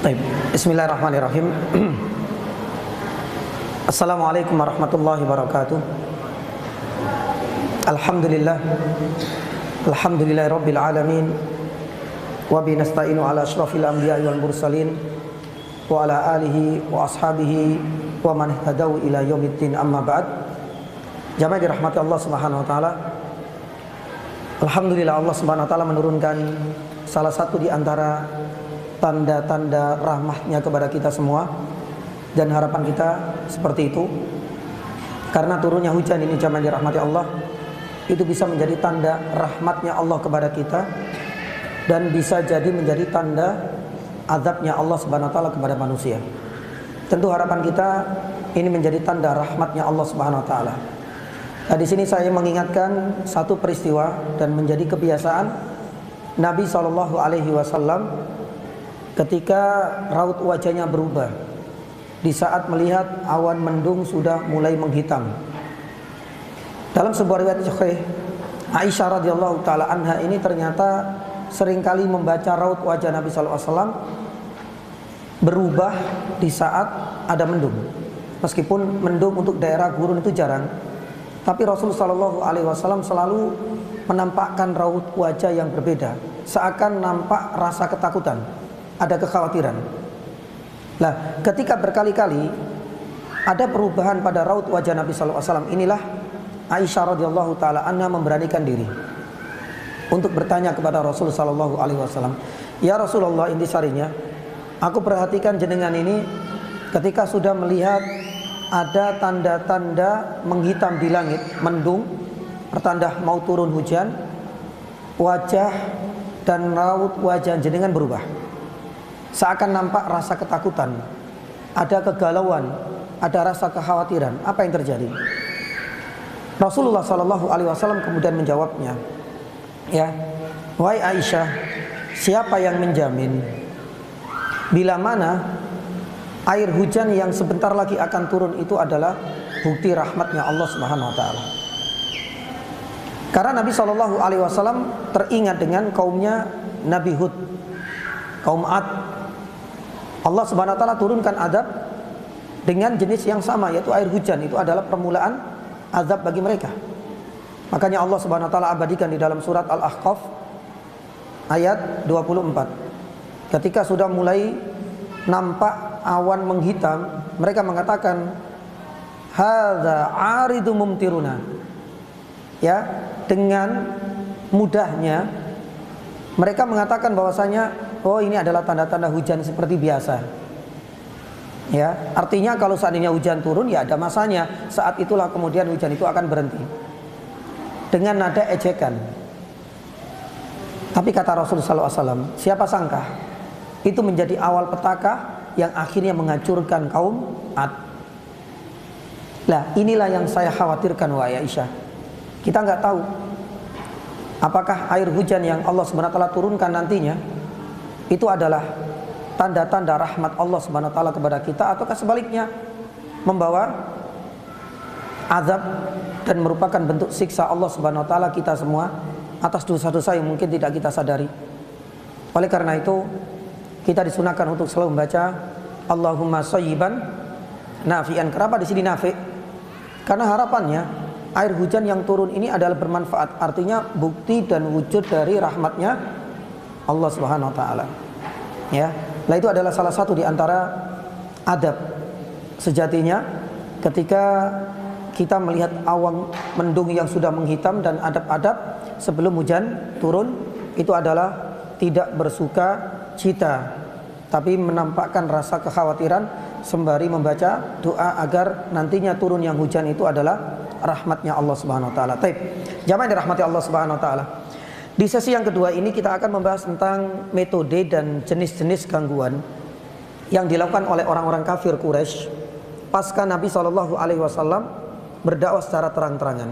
Baik. Bismillahirrahmanirrahim. Assalamualaikum warahmatullahi wabarakatuh. Alhamdulillah. Alhamdulillahirabbil alamin. Wa bi nasta'inu ala asyrafil anbiya'i wal mursalin wa ala alihi wa ashabihi wa man ihtadaw ila yaumiddin, amma ba'd. Jamaah dirahmati Allah Subhanahu wa taala. Alhamdulillah, Allah Subhanahu wa taala menurunkan salah satu di antara tanda-tanda rahmatnya kepada kita semua, dan harapan kita seperti itu, karena turunnya hujan ini jamaah dirahmati Allah itu bisa menjadi tanda rahmatnya Allah kepada kita, dan bisa jadi menjadi tanda azabnya Allah Subhanahu wa taala kepada manusia. Tentu harapan kita ini menjadi tanda rahmatnya Allah Subhanahu wa taala. Nah, di sini saya mengingatkan satu peristiwa dan menjadi kebiasaan Nabi SAW ketika raut wajahnya berubah di saat melihat awan mendung sudah mulai menghitam. Dalam sebuah riwayat Sahih, Aisyah radhiyallahu taala anha ini ternyata seringkali membaca raut wajah Nabi SAW berubah di saat ada mendung. Meskipun mendung untuk daerah gurun itu jarang, tapi Rasulullah SAW selalu menampakkan raut wajah yang berbeda, seakan nampak rasa ketakutan, ada kekhawatiran. Nah, ketika berkali-kali ada perubahan pada raut wajah Nabi SAW, inilah Aisyah radhiyallahu taala anha memberanikan diri untuk bertanya kepada Rasulullah SAW, "Ya Rasulullah, intisarinya, aku perhatikan jenengan ini ketika sudah melihat ada tanda-tanda menghitam di langit, mendung, pertanda mau turun hujan, wajah dan raut wajah jenengan berubah, seakan nampak rasa ketakutan, ada kegalauan, ada rasa kekhawatiran. Apa yang terjadi?" Rasulullah SAW kemudian menjawabnya, "Ya, wahai Aisyah, siapa yang menjamin bila mana air hujan yang sebentar lagi akan turun itu adalah bukti rahmatnya Allah Subhanahu wa taala?" Karena Nabi SAW teringat dengan kaumnya Nabi Hud, kaum Ad. Allah Subhanahu wa taala turunkan azab dengan jenis yang sama, yaitu air hujan. Itu adalah permulaan azab bagi mereka. Makanya Allah Subhanahu wa taala abadikan di dalam surat Al-Ahqaf ayat 24. Ketika sudah mulai nampak awan menghitam, mereka mengatakan, "Hadza 'aridum mumtiruna." Ya, dengan mudahnya mereka mengatakan bahwasanya, oh, ini adalah tanda-tanda hujan seperti biasa. Ya, artinya kalau seandainya hujan turun ya ada masanya, saat itulah kemudian hujan itu akan berhenti. Dengan nada ejekan. Tapi kata Rasulullah SAW, siapa sangka itu menjadi awal petaka yang akhirnya menghancurkan kaum Ad. Lah, inilah yang saya khawatirkan, wahai Aisyah. Kita nggak tahu apakah air hujan yang Allah SWT turunkan nantinya itu adalah tanda-tanda rahmat Allah SWT kepada kita, ataukah sebaliknya membawa azab dan merupakan bentuk siksa Allah SWT kita semua atas dosa-dosa yang mungkin tidak kita sadari. Oleh karena itu, kita disunahkan untuk selalu membaca Allahumma shayyiban nafi'an. Kenapa di sini nafi'? Karena harapannya air hujan yang turun ini adalah bermanfaat. Artinya bukti dan wujud dari rahmatnya Allah Subhanahu wa taala. Ya, nah itu adalah salah satu di antara adab sejatinya ketika kita melihat awan mendung yang sudah menghitam, dan adab-adab sebelum hujan turun itu adalah tidak bersuka cita, tapi menampakkan rasa kekhawatiran sembari membaca doa agar nantinya turun yang hujan itu adalah rahmatnya Allah Subhanahu wa taala. Baik, jamaah dirahmati Allah Subhanahu wa taala. Di sesi yang kedua ini kita akan membahas tentang metode dan jenis-jenis gangguan yang dilakukan oleh orang-orang kafir Quraisy pasca Nabi SAW berdakwah secara terang-terangan.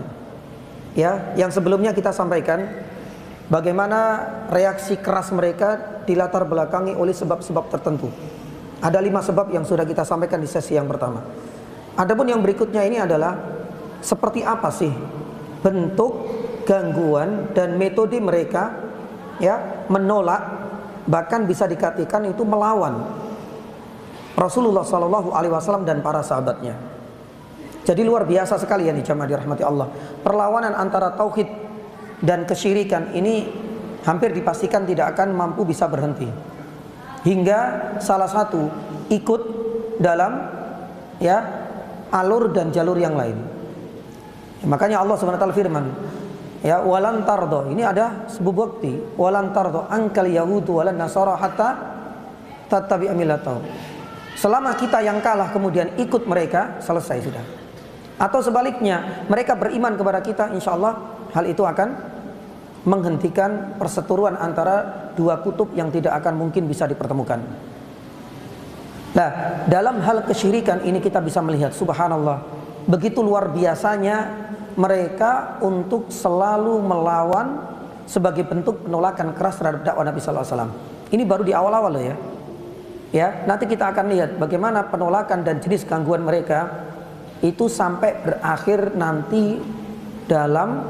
Ya, yang sebelumnya kita sampaikan bagaimana reaksi keras mereka dilatar belakangi oleh sebab-sebab tertentu. Ada 5 sebab yang sudah kita sampaikan di sesi yang pertama. Adapun yang berikutnya ini adalah seperti apa sih bentuk gangguan dan metode mereka, ya, menolak, bahkan bisa dikatakan itu melawan Rasulullah Shallallahu Alaihi Wasallam dan para sahabatnya. Jadi luar biasa sekali ya jamaah dirahmati Allah. Perlawanan antara tauhid dan kesyirikan ini hampir dipastikan tidak akan mampu bisa berhenti. Hingga salah satu ikut dalam ya alur dan jalur yang lain. Makanya Allah Subhanahu wa taala firman, ya walan tardo, ini ada sebuah bukti, walan tardo angkal yahudu walan nasara hatta tattabi'a millatahum. Selama kita yang kalah kemudian ikut mereka, selesai sudah. Atau sebaliknya, mereka beriman kepada kita, insya Allah hal itu akan menghentikan perseteruan antara dua kutub yang tidak akan mungkin bisa dipertemukan. Nah, dalam hal kesyirikan ini kita bisa melihat, subhanallah, begitu luar biasanya mereka untuk selalu melawan sebagai bentuk penolakan keras terhadap dakwah Nabi Sallallahu Alaihi Wasallam. Ini baru di awal-awal loh ya. Ya, nanti kita akan lihat bagaimana penolakan dan jenis gangguan mereka itu sampai berakhir nanti dalam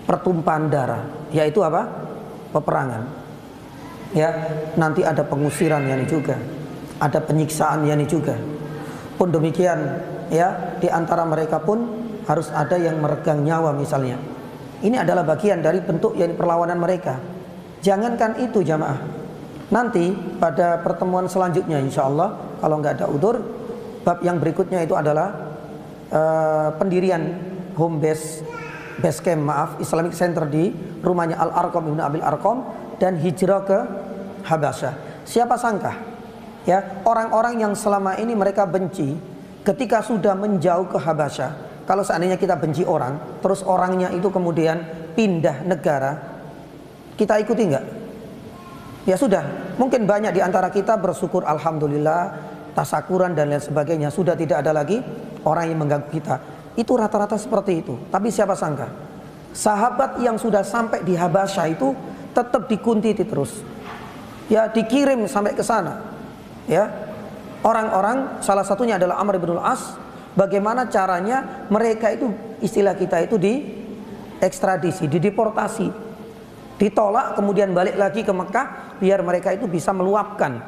pertumpahan darah, yaitu apa? Peperangan. Ya, nanti ada pengusiran yani juga, ada penyiksaan yani juga. Pun demikian, ya, di antara mereka pun harus ada yang meregang nyawa misalnya. Ini adalah bagian dari bentuk yani perlawanan mereka. Jangankan itu jamaah, nanti pada pertemuan selanjutnya insya Allah kalau nggak ada udzur, bab yang berikutnya itu adalah pendirian home base camp Islamic Center di rumahnya Al-Arqam Ibnu Abil Arqam dan hijrah ke Habasyah. Siapa sangka ya orang-orang yang selama ini mereka benci ketika sudah menjauh ke Habasyah. Kalau seandainya kita benci orang, terus orangnya itu kemudian pindah negara, kita ikuti nggak? Ya sudah, mungkin banyak di antara kita bersyukur alhamdulillah, tasakuran dan lain sebagainya, sudah tidak ada lagi orang yang mengganggu kita. Itu rata-rata seperti itu. Tapi siapa sangka sahabat yang sudah sampai di Habasyah itu tetap dikuntiti terus. Ya, dikirim sampai ke sana. Ya. Orang-orang, salah satunya adalah Amr bin Al-As, bagaimana caranya mereka itu, istilah kita itu diekstradisi, dideportasi, ditolak kemudian balik lagi ke Mekah biar mereka itu bisa meluapkan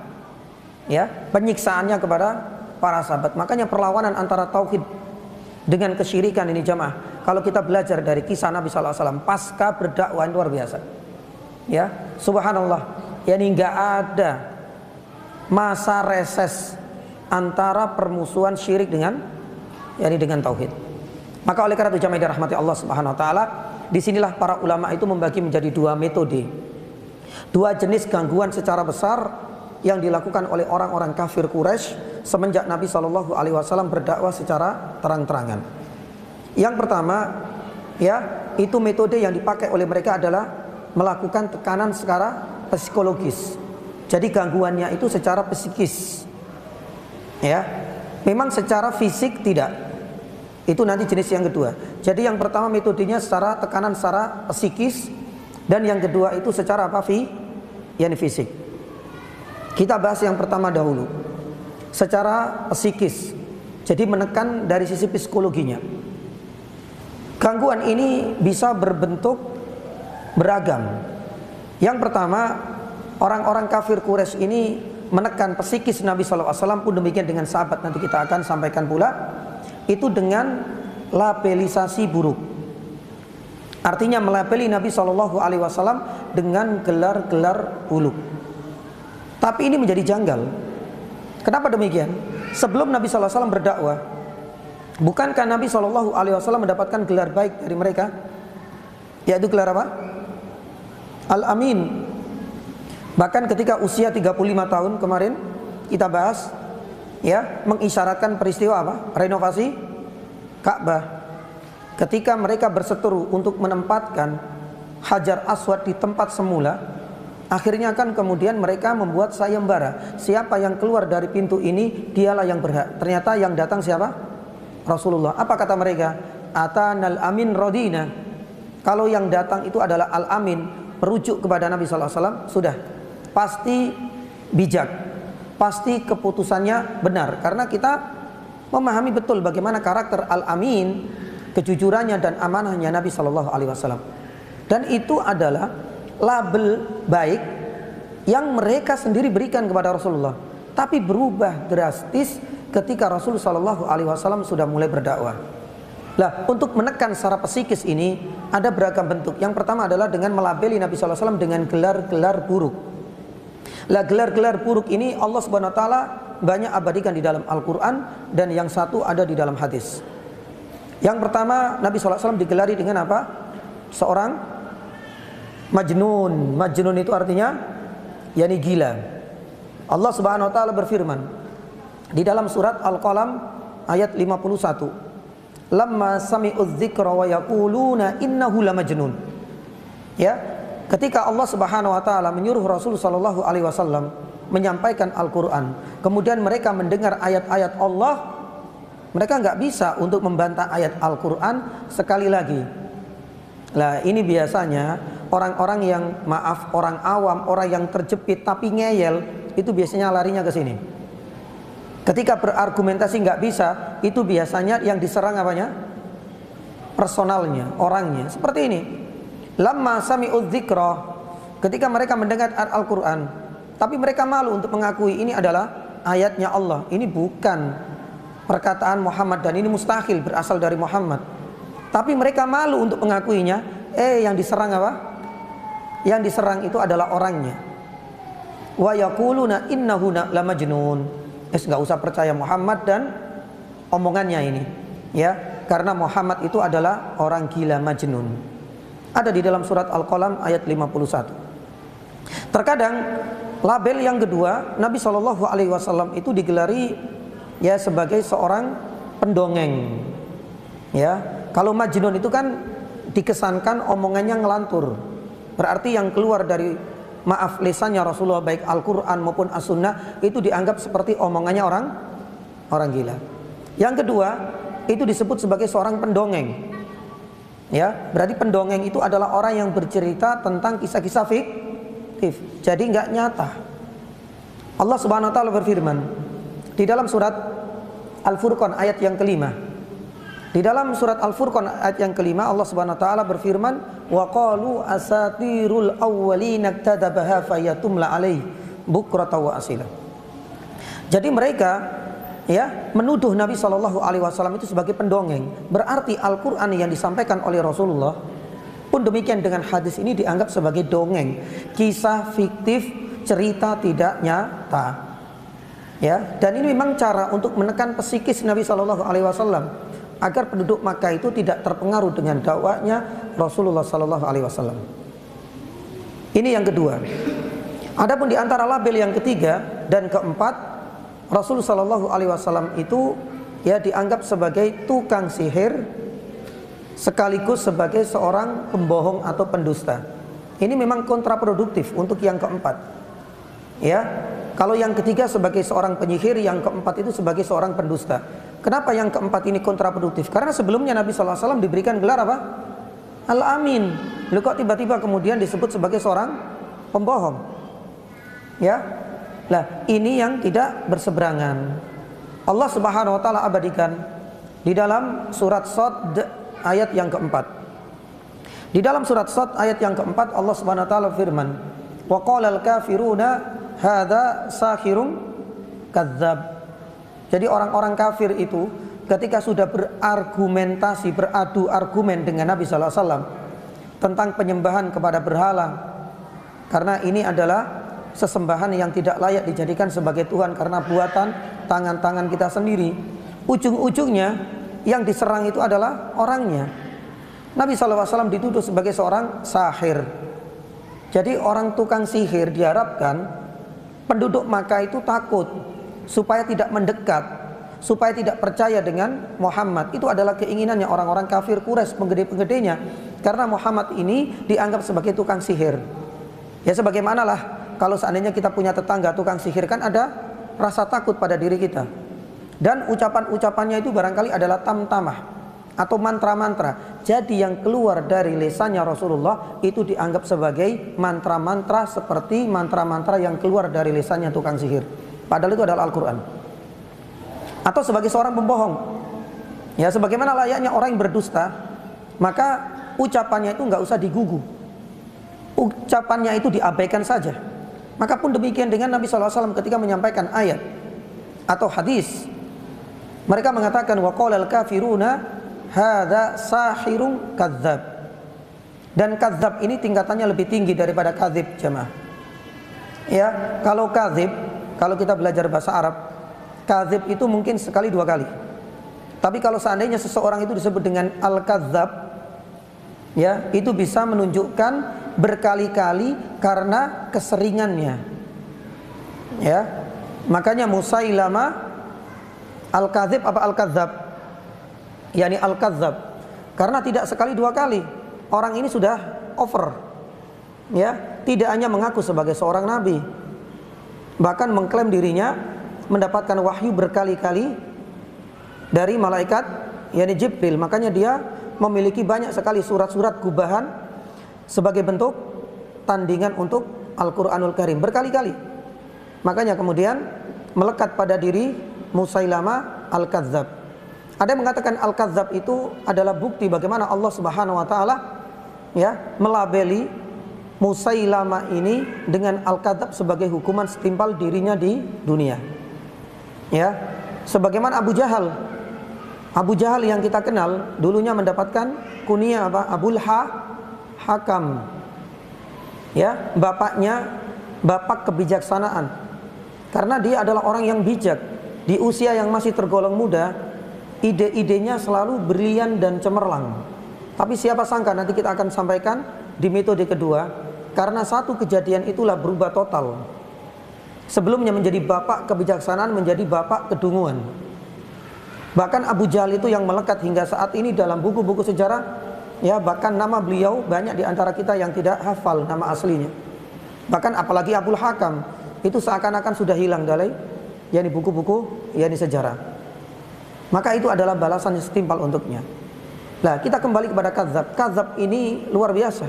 ya penyiksaannya kepada para sahabat. Makanya perlawanan antara tauhid dengan kesyirikan ini jamaah, kalau kita belajar dari kisah Nabi Sallallahu Alaihi Wasallam pasca berdakwah luar biasa. Ya, subhanallah. Yani nggak ada masa reses antara permusuhan syirik dengan tauhid. Maka oleh karena itu jamaah dirahmati Allah Subhanahu Wa Taala, disinilah para ulama itu membagi menjadi dua metode, dua jenis gangguan secara besar yang dilakukan oleh orang-orang kafir Quraisy semenjak Nabi Shallallahu Alaihi Wasallam berdakwah secara terang-terangan. Yang pertama, ya, itu metode yang dipakai oleh mereka adalah melakukan tekanan secara psikologis. Jadi gangguannya itu secara psikis. Ya, memang secara fisik tidak. Itu nanti jenis yang kedua. Jadi yang pertama metodenya secara tekanan secara psikis, dan yang kedua itu secara apa? Yani fisik. Kita bahas yang pertama dahulu, secara psikis. Jadi menekan dari sisi psikologinya. Gangguan ini bisa berbentuk beragam. Yang pertama, orang-orang kafir Quraisy ini menekan psikis Nabi SAW, pun demikian dengan sahabat, nanti kita akan sampaikan pula, itu dengan labelisasi buruk. Artinya melabeli Nabi SAW dengan gelar-gelar buruk. Tapi ini menjadi janggal. Kenapa demikian? Sebelum Nabi SAW berdakwah, bukankah Nabi SAW mendapatkan gelar baik dari mereka? Yaitu gelar apa? Al-Amin. Bahkan ketika usia 35 tahun kemarin kita bahas, ya, mengisyaratkan peristiwa apa? Renovasi Ka'bah. Ketika mereka berseteru untuk menempatkan Hajar Aswad di tempat semula, akhirnya kan kemudian mereka membuat sayembara. Siapa yang keluar dari pintu ini, dialah yang berhak. Ternyata yang datang siapa? Rasulullah. Apa kata mereka? Atanal amin rodina. Kalau yang datang itu adalah al-amin, merujuk kepada Nabi SAW, sudah pasti bijak, pasti keputusannya benar. Karena kita memahami betul bagaimana karakter al-amin, kejujurannya dan amanahnya Nabi SAW. Dan itu adalah label baik yang mereka sendiri berikan kepada Rasulullah. tapi berubah drastis ketika Rasul Shallallahu Alaihi Wasallam sudah mulai berdakwah. Lah, untuk menekan secara psikis ini ada beragam bentuk. Yang pertama adalah dengan melabeli Nabi Shallallahu Alaihi Wasallam dengan gelar-gelar buruk. Lah, gelar-gelar buruk ini Allah Subhanahu Wa Taala banyak abadikan di dalam Al-Quran, dan yang satu ada di dalam hadis. Yang pertama, Nabi Shallallahu Alaihi Wasallam digelari dengan apa? Seorang majnun. Majnun itu artinya yakni gila. Allah Subhanahu Wa Taala berfirman di dalam surat Al-Qalam ayat 51. Lamma sami'udz dzikra wa yaquluna innahu lamajnun. Ya, ketika Allah Subhanahu wa taala menyuruh Rasul sallallahu alaihi wasallam menyampaikan Al-Qur'an, kemudian mereka mendengar ayat-ayat Allah, mereka enggak bisa untuk membantah ayat Al-Qur'an sekali lagi. Lah, ini biasanya orang-orang yang orang awam, orang yang terjepit tapi ngeyel, itu biasanya larinya ke sini. Ketika berargumentasi nggak bisa, itu biasanya yang diserang apanya? Personalnya, orangnya. Seperti ini. Lamma sami'udz dzikra, ketika mereka mendengar Al-Qur'an, tapi mereka malu untuk mengakui ini adalah ayatnya Allah. Ini bukan perkataan Muhammad dan ini mustahil berasal dari Muhammad. Tapi mereka malu untuk mengakuinya. Yang diserang apa? Yang diserang itu adalah orangnya. Wa yaquluna innahu lamajnun. Nggak usah percaya Muhammad dan omongannya ini, ya, karena Muhammad itu adalah orang gila majnun. Ada di dalam surat Al-Qalam ayat 51. Terkadang label yang kedua, Nabi Shallallahu Alaihi Wasallam itu digelari ya sebagai seorang pendongeng. Ya, kalau majnun itu kan dikesankan omongannya ngelantur, berarti yang keluar dari lisannya Rasulullah baik Al-Quran maupun As-Sunnah itu dianggap seperti omongannya orang gila. Yang kedua, itu disebut sebagai seorang pendongeng. Ya, berarti pendongeng itu adalah orang yang bercerita tentang kisah-kisah fiktif, jadi nggak nyata. Allah Subhanahu Wa Taala berfirman di dalam surat Al-Furqan ayat yang kelima. Di dalam surat Al-Furqan ayat yang kelima, Allah Subhanahu Wa Taala berfirman, wa qalu asatirul awwalina iktadabaha fayatumla alaihi bukrata wa asila. Jadi mereka ya menuduh Nabi Shallallahu Alaihi Wasallam itu sebagai pendongeng. Berarti Al-Quran yang disampaikan oleh Rasulullah pun demikian dengan hadis ini dianggap sebagai dongeng, kisah fiktif, cerita tidak nyata. Ya, dan ini memang cara untuk menekan psikis Nabi Shallallahu Alaihi Wasallam agar penduduk Makkah itu tidak terpengaruh dengan dakwahnya Rasulullah Sallallahu Alaihi Wasallam. Ini yang kedua. Adapun di antara label yang ketiga dan keempat, Rasulullah Sallallahu Alaihi Wasallam itu ya dianggap sebagai tukang sihir sekaligus sebagai seorang pembohong atau pendusta. Ini memang kontraproduktif untuk yang keempat. Ya, kalau yang ketiga sebagai seorang penyihir, yang keempat itu sebagai seorang pendusta. Kenapa yang keempat ini kontraproduktif? Karena sebelumnya Nabi Sallallahu Alaihi Wasallam diberikan gelar apa? Al-Amin. Lalu kok tiba-tiba kemudian disebut sebagai seorang pembohong? Ya, lah ini yang tidak berseberangan. Allah Subhanahu Wa Taala abadikan di dalam surat Shad ayat yang keempat. Di dalam surat Shad ayat yang keempat Allah Subhanahu Wa Taala firman, wa qalal kafiruna hadza sahirun kadzdzab. Jadi orang-orang kafir itu ketika sudah berargumentasi, beradu argumen dengan Nabi Sallallahu Alaihi Wasallam tentang penyembahan kepada berhala, karena ini adalah sesembahan yang tidak layak dijadikan sebagai Tuhan karena buatan tangan-tangan kita sendiri. Ujung-ujungnya yang diserang itu adalah orangnya. Nabi Sallallahu Alaihi Wasallam dituduh sebagai seorang sahir. Jadi orang tukang sihir diharapkan penduduk Makkah itu takut, supaya tidak mendekat, supaya tidak percaya dengan Muhammad. Itu adalah keinginannya orang-orang kafir Quraisy, penggede-penggedenya, karena Muhammad ini dianggap sebagai tukang sihir. Ya sebagaimanalah kalau seandainya kita punya tetangga tukang sihir, kan ada rasa takut pada diri kita. Dan ucapan-ucapannya itu barangkali adalah tamtamah atau mantra-mantra. Jadi yang keluar dari lisannya Rasulullah itu dianggap sebagai mantra-mantra seperti mantra-mantra yang keluar dari lisannya tukang sihir. Padahal itu adalah Al-Quran. Atau sebagai seorang pembohong. Ya sebagaimana layaknya orang yang berdusta, maka ucapannya itu nggak usah digugu. Ucapannya itu diabaikan saja. Maka pun demikian dengan Nabi SAW ketika menyampaikan ayat atau hadis, mereka mengatakan wa qalal kafiruna hadza sahirun kadzdzab. Dan kadzdzab ini tingkatannya lebih tinggi daripada kadzib, jemaah. Ya, kalau kadzib, kalau kita belajar bahasa Arab, kadzib itu mungkin sekali dua kali. Tapi kalau seandainya seseorang itu disebut dengan al-kadzdzab, ya, itu bisa menunjukkan berkali-kali karena keseringannya. Ya. Makanya Musailamah al-kadzib apa al-kadzdzab? Yani al-kadzdzab. Karena tidak sekali dua kali. Orang ini sudah over. Ya, tidak hanya mengaku sebagai seorang nabi, bahkan mengklaim dirinya mendapatkan wahyu berkali-kali dari malaikat yakni Jibril. Makanya dia memiliki banyak sekali surat-surat gubahan sebagai bentuk tandingan untuk Al-Qur'anul Karim berkali-kali. Makanya kemudian melekat pada diri Musailamah al-Kadzdzab. Ada yang mengatakan al-Kadzdzab itu adalah bukti bagaimana Allah Subhanahu wa taala ya melabeli Musailamah ini dengan al-Kadzdzab sebagai hukuman setimpal dirinya di dunia. Ya, sebagaimana Abu Jahal. Abu Jahal yang kita kenal dulunya mendapatkan kunyah apa? Abul Hakam. Ya, bapaknya bapak kebijaksanaan. Karena dia adalah orang yang bijak. Di usia yang masih tergolong muda, ide-idenya selalu brilian dan cemerlang. Tapi siapa sangka nanti kita akan sampaikan di metode kedua, karena satu kejadian itulah berubah total. Sebelumnya menjadi bapak kebijaksanaan menjadi bapak kedunguan. Bahkan Abu Jahal itu yang melekat hingga saat ini dalam buku-buku sejarah, ya, bahkan nama beliau banyak di antara kita yang tidak hafal nama aslinya. Bahkan apalagi Abul Hakam itu seakan-akan sudah hilang dari yakni buku-buku yakni sejarah. Maka itu adalah balasan yang setimpal untuknya. Nah, kita kembali kepada kadzdzab. Kadzdzab ini luar biasa.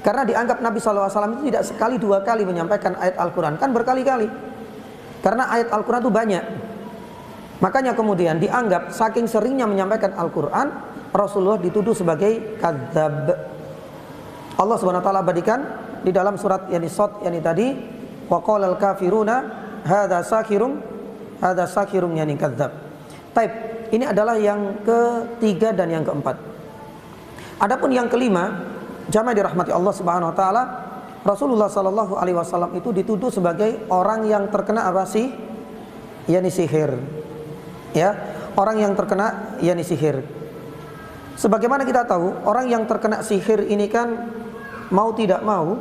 Karena dianggap Nabi SAW itu tidak sekali dua kali menyampaikan ayat Al-Quran, kan berkali-kali. Karena ayat Al-Quran itu banyak. Makanya kemudian dianggap saking seringnya menyampaikan Al-Quran, Rasulullah dituduh sebagai kadzdzab. Allah Subhanahu wa taala abadikan di dalam surat yani Shad yani tadi, wa qalal kafiruna hadza sakhirun yani kadzdzab. Taib, ini adalah yang ketiga dan yang keempat. Adapun yang kelima, jamaah dirahmati Allah Subhanahu wa taala, Rasulullah sallallahu alaihi wasallam itu dituduh sebagai orang yang terkena apa sih? Yani sihir. Ya, orang yang terkena yakni sihir. Sebagaimana kita tahu, orang yang terkena sihir ini kan mau tidak mau,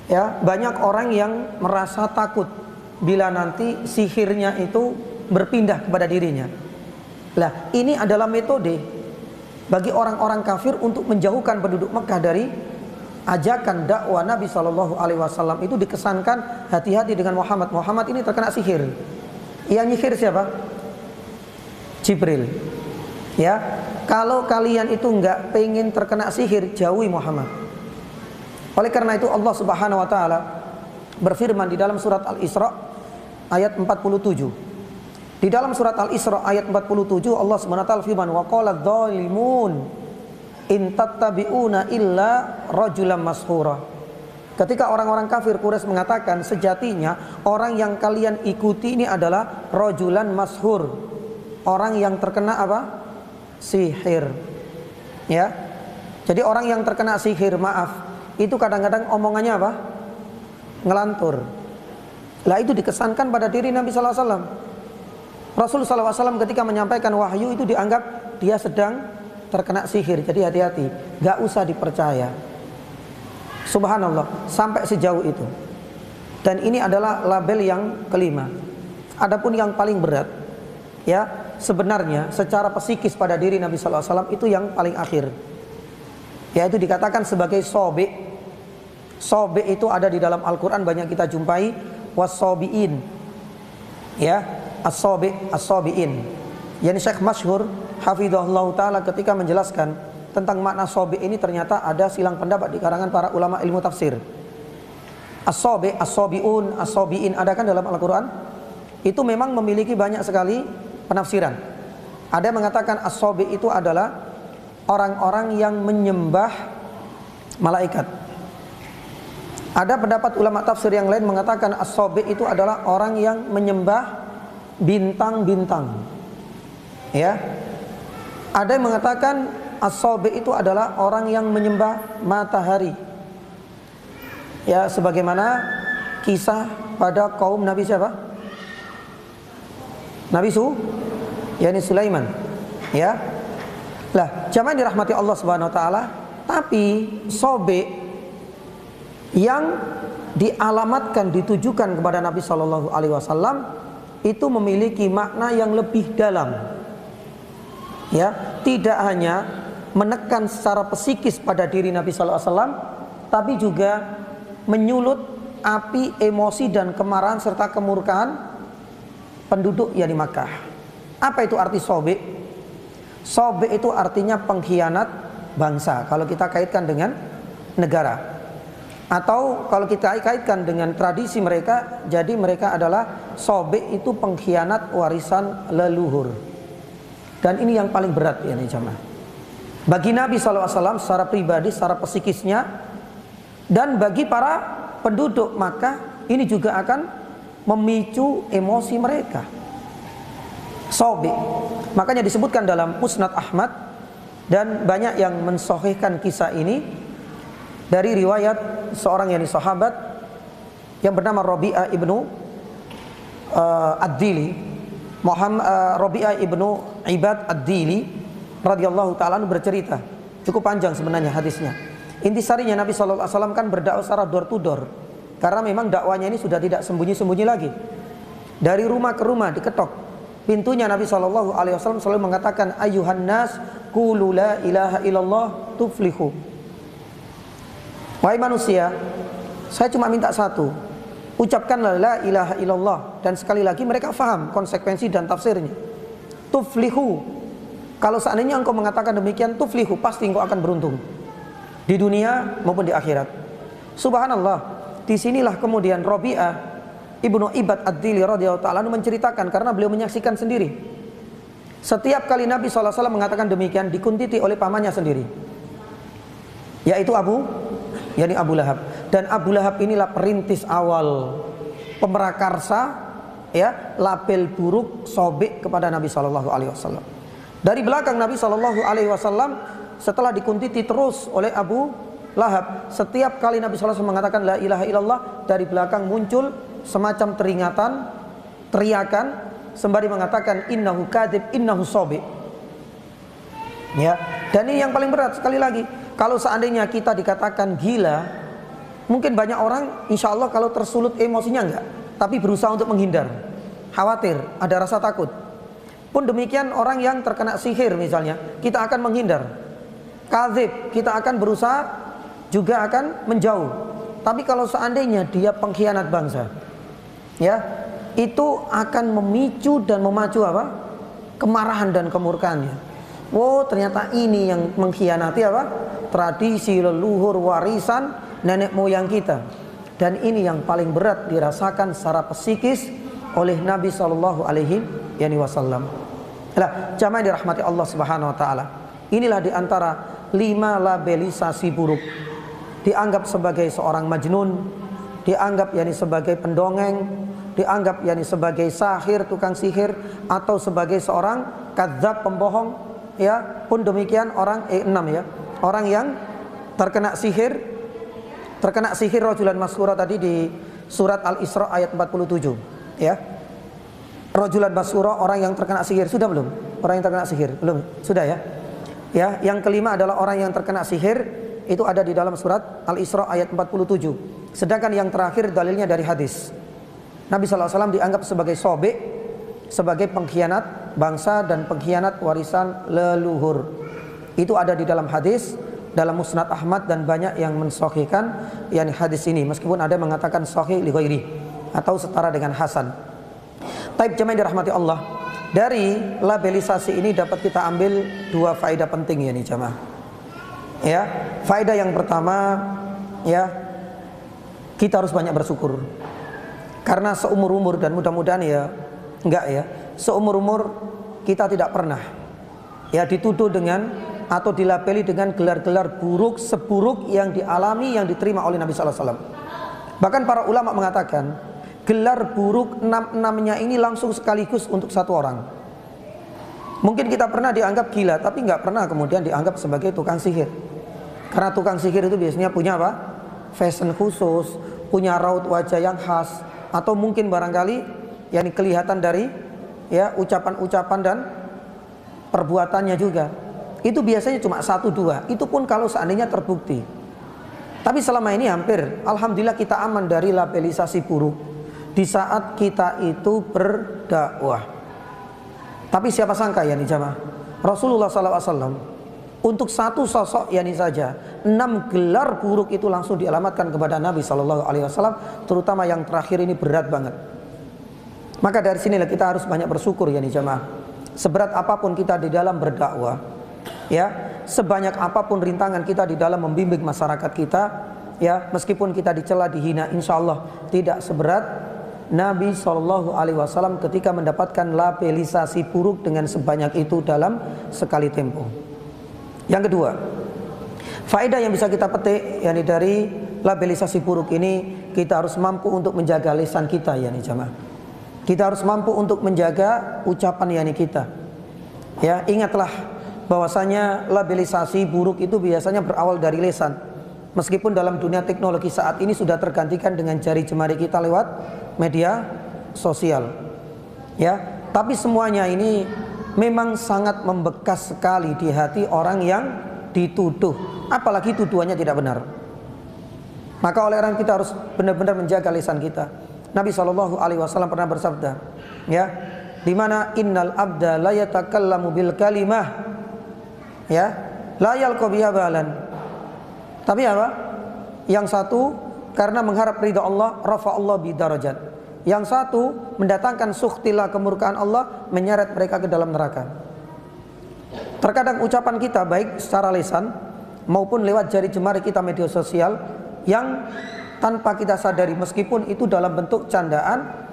ya, banyak orang yang merasa takut bila nanti sihirnya itu berpindah kepada dirinya. Lah, ini adalah metode bagi orang-orang kafir untuk menjauhkan penduduk Mekah dari ajakan dakwah Nabi Shallallahu Alaihi Wasallam. Itu dikesankan hati-hati dengan Muhammad. Muhammad ini terkena sihir. Yang nyihir siapa? Jibril. Ya, kalau kalian itu enggak pengen terkena sihir, jauhi Muhammad. Oleh karena itu Allah Subhanahu wa taala berfirman di dalam surat Al-Isra ayat 47. Di dalam surat Al-Isra ayat 47 Allah Subhanahu wa taala firman wa qala dzalimun in tattabi'una illa rajulan mashura. Ketika orang-orang kafir Quraisy mengatakan sejatinya orang yang kalian ikuti ini adalah rajulan mashur, orang yang terkena apa? Sihir. Ya. Jadi orang yang terkena sihir, maaf, itu kadang-kadang omongannya apa? Ngelantur. Lah itu dikesankan pada diri Nabi sallallahu alaihi wasallam. Rasul sallallahu alaihi wasallam ketika menyampaikan wahyu itu dianggap dia sedang terkena sihir. Jadi hati-hati, enggak usah dipercaya. Subhanallah, sampai sejauh itu. Dan ini adalah label yang kelima. Adapun yang paling berat, ya, sebenarnya secara psikis pada diri Nabi sallallahu alaihi wasallam itu yang paling akhir. Yaitu dikatakan sebagai sobe. Sobe itu ada di dalam Al-Qur'an banyak kita jumpai, was-sobiin. Ya, as-sobi, as-sobiin. Yani Syekh Masyhur hafizahullah taala ketika menjelaskan tentang makna sobe ini ternyata ada silang pendapat di karangan para ulama ilmu tafsir. As-sobe, as-sobiun, as-sobiin ada kan dalam Al-Qur'an? Itu memang memiliki banyak sekali penafsiran. Ada yang mengatakan as-sobi itu adalah orang-orang yang menyembah malaikat. Ada pendapat ulama tafsir yang lain mengatakan as-sabi itu adalah orang yang menyembah bintang-bintang. Ya. Ada yang mengatakan as-sabi itu adalah orang yang menyembah matahari. Ya, sebagaimana kisah pada kaum Nabi siapa? Nabi yakni Sulaiman. Ya. Lah, jamaah dirahmati Allah Subhanahu wa taala, tapi sobe yang dialamatkan, ditujukan kepada Nabi Shallallahu Alaihi Wasallam itu memiliki makna yang lebih dalam. Ya, tidak hanya menekan secara psikis pada diri Nabi Shallallahu Alaihi Wasallam, tapi juga menyulut api emosi dan kemarahan serta kemurkaan penduduk yang di Makkah. Apa itu arti sobe? Sobe itu artinya pengkhianat bangsa kalau kita kaitkan dengan negara. Atau kalau kita kaitkan dengan tradisi mereka, jadi mereka adalah sobe itu pengkhianat warisan leluhur. Dan ini yang paling berat ya nih jamaah. Bagi Nabi SAW secara pribadi, secara psikisnya, dan bagi para penduduk, maka ini juga akan memicu emosi mereka. Sobe, makanya disebutkan dalam Musnad Ahmad, dan banyak yang mensahihkan kisah ini dari riwayat seorang yang sahabat yang bernama Rabi'ah ibnu Ad-Dili, Rabi'ah ibnu Ibad Ad-Dili radhiyallahu ta'ala bercerita. Cukup panjang sebenarnya hadisnya. Intisarinya Nabi SAW kan berdakwah secara door to door, karena memang dakwanya ini sudah tidak sembunyi-sembunyi lagi. Dari rumah ke rumah diketok pintunya. Nabi SAW selalu mengatakan, ayuhan nas qulu la ilaha illallah tuflihu. Wahai manusia, saya cuma minta satu, ucapkanlah la ilaha illallah. Dan sekali lagi mereka faham konsekuensi dan tafsirnya. Tuflihu, kalau seandainya engkau mengatakan demikian, tuflihu, pasti engkau akan beruntung di dunia maupun di akhirat. Subhanallah, disinilah kemudian Rabi'ah ibnu Ibad Ad-Dili radhiyallahu ta'ala menceritakan, karena beliau menyaksikan sendiri. Setiap kali Nabi SAW mengatakan demikian, dikuntiti oleh pamannya sendiri, yaitu Abu Lahab. Dan Abu Lahab inilah perintis awal pemerakarsa, ya, label buruk sobek kepada Nabi Shallallahu Alaihi Wasallam. Dari belakang Nabi Shallallahu Alaihi Wasallam, setelah dikuntiti terus oleh Abu Lahab, setiap kali Nabi Shallallahu Alaihi Wasallam mengatakan la ilaha illallah, dari belakang muncul semacam teringatan, teriakan sembari mengatakan innahu kadzib, innahu sobek. Ya, dan ini yang paling berat. Sekali lagi, kalau seandainya kita dikatakan gila, mungkin banyak orang insya Allah kalau tersulut emosinya enggak, tapi berusaha untuk menghindar, khawatir, ada rasa takut. Pun demikian orang yang terkena sihir misalnya, kita akan menghindar. Kadzib, kita akan berusaha juga akan menjauh. Tapi kalau seandainya dia pengkhianat bangsa, ya, itu akan memicu dan memacu apa? Kemarahan dan kemurkaannya. Oh, ternyata ini yang mengkhianati apa? Tradisi, leluhur, warisan nenek moyang kita. Dan ini yang paling berat dirasakan secara psikis oleh Nabi Shallallahu Alaihi Wasallam. Lah, jamaah dirahmati Allah Subhanahu Wa Taala. Inilah diantara 5 labelisasi buruk. Dianggap sebagai seorang majnun, dianggap sebagai pendongeng, dianggap sebagai sahir, tukang sihir, atau sebagai seorang kadzab, pembohong. Ya, pun demikian orang 6 ya. Orang yang terkena sihir rajulan masyhura tadi di surat Al-Isra ayat 47, ya. Rajulan masyhura, orang yang terkena sihir. Sudah belum? Orang yang terkena sihir? Belum? Sudah ya? Ya, yang kelima adalah orang yang terkena sihir, itu ada di dalam surat Al-Isra ayat 47. Sedangkan yang terakhir dalilnya dari hadis. Nabi sallallahu alaihi wasallam dianggap sebagai sobek, sebagai pengkhianat bangsa dan pengkhianat warisan leluhur. Itu ada di dalam hadis, dalam Musnad Ahmad, dan banyak yang mensahihkan hadis ini, meskipun ada yang mengatakan sahih li ghairi atau setara dengan hasan. Taib jemaah dirahmati Allah, dari labelisasi ini dapat kita ambil 2 faedah penting ya nih jemaah. Ya, faedah yang pertama, ya, kita harus banyak bersyukur. Karena seumur-umur, dan mudah-mudahan ya enggak ya, seumur-umur kita tidak pernah ya dituduh dengan atau dilabeli dengan gelar-gelar buruk seburuk yang dialami, yang diterima oleh Nabi sallallahu alaihi wasallam. Bahkan para ulama mengatakan gelar buruk 6-6-nya ini langsung sekaligus untuk satu orang. Mungkin kita pernah dianggap gila, tapi nggak pernah kemudian dianggap sebagai tukang sihir. Karena tukang sihir itu biasanya punya apa? Fashion khusus, punya raut wajah yang khas, atau mungkin barangkali yang kelihatan dari ya ucapan-ucapan dan perbuatannya juga. Itu biasanya cuma 1-2. Itu pun kalau seandainya terbukti. Tapi selama ini hampir alhamdulillah kita aman dari labelisasi buruk di saat kita itu berdakwah. Tapi siapa sangka ya nih jamaah, Rasulullah SAW untuk satu sosok yakni saja 6 gelar buruk itu langsung dialamatkan kepada Nabi SAW, terutama yang terakhir ini berat banget. Maka dari sinilah kita harus banyak bersyukur yakni jamaah. Seberat apapun kita di dalam berdakwah, ya, sebanyak apapun rintangan kita di dalam membimbing masyarakat kita, ya, meskipun kita dicela, dihina, insya Allah tidak seberat Nabi SAW ketika mendapatkan labelisasi buruk dengan sebanyak itu dalam sekali tempo. Yang kedua, faedah yang bisa kita petik yakni dari labelisasi buruk ini, kita harus mampu untuk menjaga lisan kita yakni jamaah. Kita harus mampu untuk menjaga ucapan yakni kita. Ya, ingatlah bahwasanya labelisasi buruk itu biasanya berawal dari lisan. Meskipun dalam dunia teknologi saat ini sudah tergantikan dengan jari jemari kita lewat media sosial. Ya, tapi semuanya ini memang sangat membekas sekali di hati orang yang dituduh, apalagi tuduhannya tidak benar. Maka oleh orang kita harus benar-benar menjaga lisan kita. Nabi SAW pernah bersabda, ya, di mana innal abda la yatakallamu bil kalimah, ya, la yalqa biha balan. Tapi apa? Yang satu karena mengharap ridha Allah, rafa'allah bi darajat. Yang satu mendatangkan sukhtillah, kemurkaan Allah, menyeret mereka ke dalam neraka. Terkadang ucapan kita baik secara lisan maupun lewat jari jemari kita media sosial yang tanpa kita sadari, meskipun itu dalam bentuk candaan,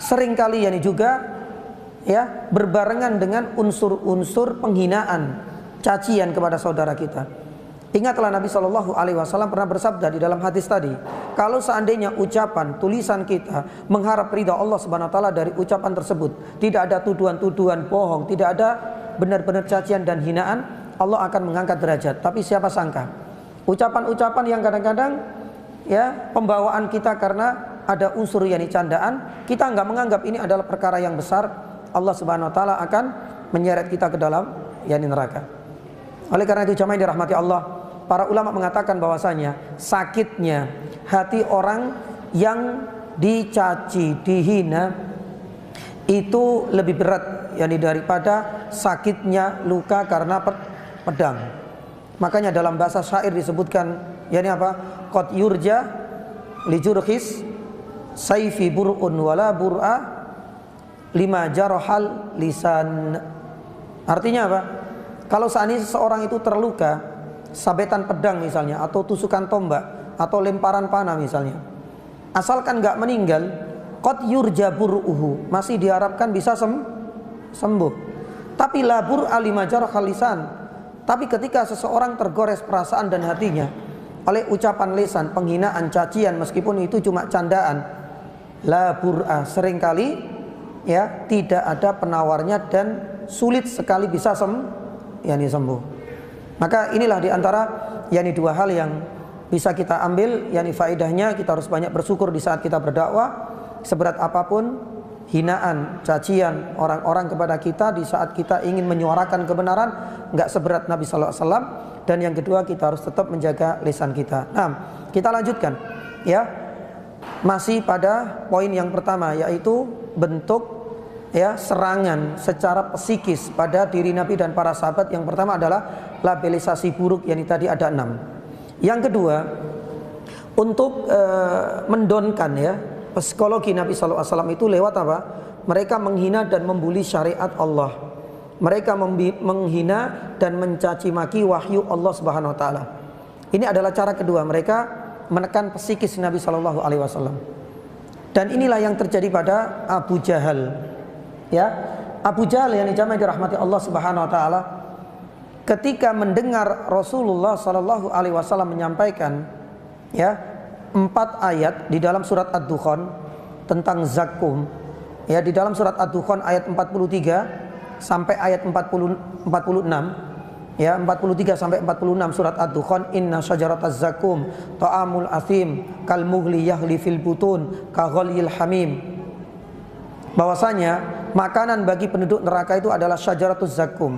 seringkali yani juga ya berbarengan dengan unsur-unsur penghinaan, cacian kepada saudara kita. Ingatlah Nabi SAW pernah bersabda di dalam hadis tadi, kalau seandainya ucapan, tulisan kita mengharap ridha Allah Subhanahu wa taala dari ucapan tersebut, tidak ada tuduhan-tuduhan bohong, tidak ada benar-benar cacian dan hinaan, Allah akan mengangkat derajat. Tapi siapa sangka ucapan-ucapan yang kadang-kadang ya pembawaan kita karena ada unsur yakni candaan, kita enggak menganggap ini adalah perkara yang besar, Allah Subhanahu wa taala akan menyeret kita ke dalam yakni neraka. Oleh karena itu jamaah yang dirahmati Allah, para ulama mengatakan bahwasanya sakitnya hati orang yang dicaci, dihina itu lebih berat yakni daripada sakitnya luka karena pedang. Makanya dalam bahasa syair disebutkan yakni apa? Qad yurja li jurhis sayfi bur'un wala bur'a lima jarhal lisan. Artinya apa? Kalau seandainya seseorang itu terluka sabetan pedang misalnya, atau tusukan tombak, atau lemparan panah misalnya, asalkan enggak meninggal, qad yurja bur'uhu, masih diharapkan bisa sembuh. Tapi labur alimajar khalisan, tapi ketika seseorang tergores perasaan dan hatinya oleh ucapan lisan, penghinaan, cacian, meskipun itu cuma candaan, labur seringkali ya tidak ada penawarnya dan sulit sekali bisa sembuh. Maka inilah diantara yakni dua hal yang bisa kita ambil yakni faedahnya. Kita harus banyak bersyukur di saat kita berdakwah. Seberat apapun hinaan, cacian orang-orang kepada kita di saat kita ingin menyuarakan kebenaran, enggak seberat Nabi SAW. Dan yang kedua, kita harus tetap menjaga lisan kita. Nah, kita lanjutkan ya. Masih pada poin yang pertama, yaitu bentuk ya serangan secara psikis pada diri Nabi dan para sahabat. Yang pertama adalah labelisasi buruk, yang tadi ada 6. Yang kedua, untuk mendonkan ya psikologi Nabi SAW itu lewat apa? Mereka menghina dan membuli syariat Allah. Mereka menghina dan mencaci maki wahyu Allah Subhanahu wa taala. Ini adalah cara kedua mereka menekan psikis Nabi SAW. Dan inilah yang terjadi pada Abu Jahal. Ya, Abu Jahal yang dijamai dirahmati Allah Subhanahu wa taala, ketika mendengar Rasulullah sallallahu alaihi wasallam menyampaikan ya 4 ayat di dalam surat Ad-Dukhan tentang zakum. Ya, di dalam surat Ad-Dukhan ayat 43 sampai ayat 46. Ya, 43 sampai 46 surat Ad-Dukhan, inna syajarataz zakum ta'amul athim kal mughli yahli fil butun ka ghalyil hamim. Bahwasanya makanan bagi penduduk neraka itu adalah syajaratuz zakum,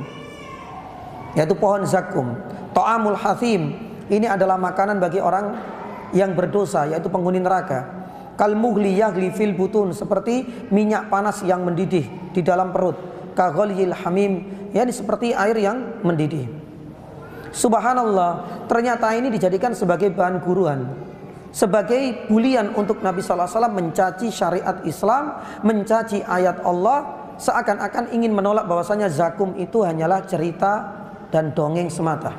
yaitu pohon zakum. Ta'amul hathim, ini adalah makanan bagi orang yang berdosa, yaitu penghuni neraka. Kal mughli yahli fil butun, seperti minyak panas yang mendidih di dalam perut. Ka ghalyil hamim, yakni seperti air yang mendidih. Subhanallah, ternyata ini dijadikan sebagai bahan guruan, sebagai bulian untuk Nabi sallallahu alaihi wasallam, mencaci syariat Islam, mencaci ayat Allah, seakan-akan ingin menolak bahwasanya zakum itu hanyalah cerita dan dongeng semata.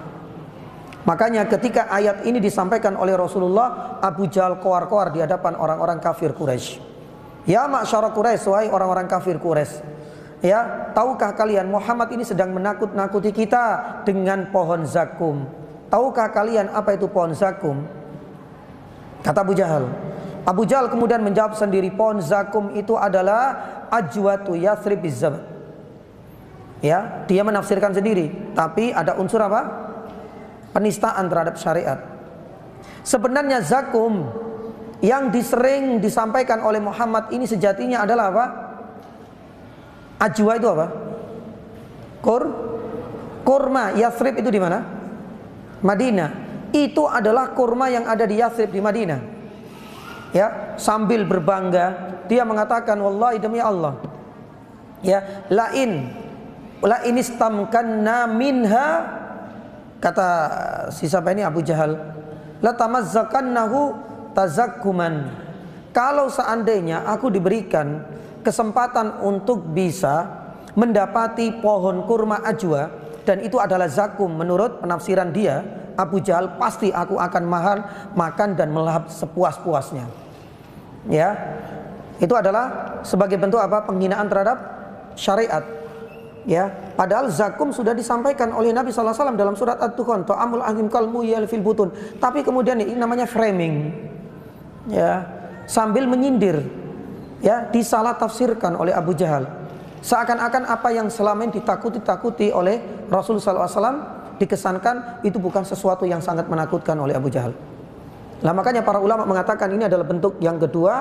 Makanya ketika ayat ini disampaikan oleh Rasulullah, Abu Jahal koar-koar di hadapan orang-orang kafir Quraisy. Ya ma'syara Quraisy, wahai orang-orang kafir Quraisy, ya, tahukah kalian Muhammad ini sedang menakut-nakuti kita dengan pohon zakum? Tahukah kalian apa itu pohon zakum? Kata Abu Jahal. Abu Jahal kemudian menjawab sendiri, pohon zakum itu adalah ajwatu yathrib bizzabat. Ya, dia menafsirkan sendiri, tapi ada unsur apa? Penistaan terhadap syariat. Sebenarnya zakum yang sering disampaikan oleh Muhammad ini sejatinya adalah apa? Ajwa itu apa? Kurma. Yathrib itu di mana? Madinah. Itu adalah kurma yang ada di Yathrib di Madinah. Ya, sambil berbangga dia mengatakan, wallahi demi Allah, ya, la in istamkanna minha, kata si siapa ini, Abu Jahal, la tamazzakannahu tazakkuman. Kalau seandainya aku diberikan kesempatan untuk bisa mendapati pohon kurma ajwa, dan itu adalah zakum menurut penafsiran dia, Abu Jahal, pasti aku akan makan dan melahap sepuas-puasnya. Ya, itu adalah sebagai bentuk apa? Penghinaan terhadap syariat. Ya, padahal zakum sudah disampaikan oleh Nabi sallallahu alaihi wasallam dalam surat At-Dukhan, ta'amul azim kalmu yal fil butun. Tapi kemudian ini namanya framing. Ya, sambil menyindir. Ya, disalah tafsirkan oleh Abu Jahal. Seakan-akan apa yang selama ini ditakuti oleh Rasul sallallahu alaihi wasallam dikesankan itu bukan sesuatu yang sangat menakutkan oleh Abu Jahal. Nah, makanya para ulama mengatakan ini adalah bentuk yang kedua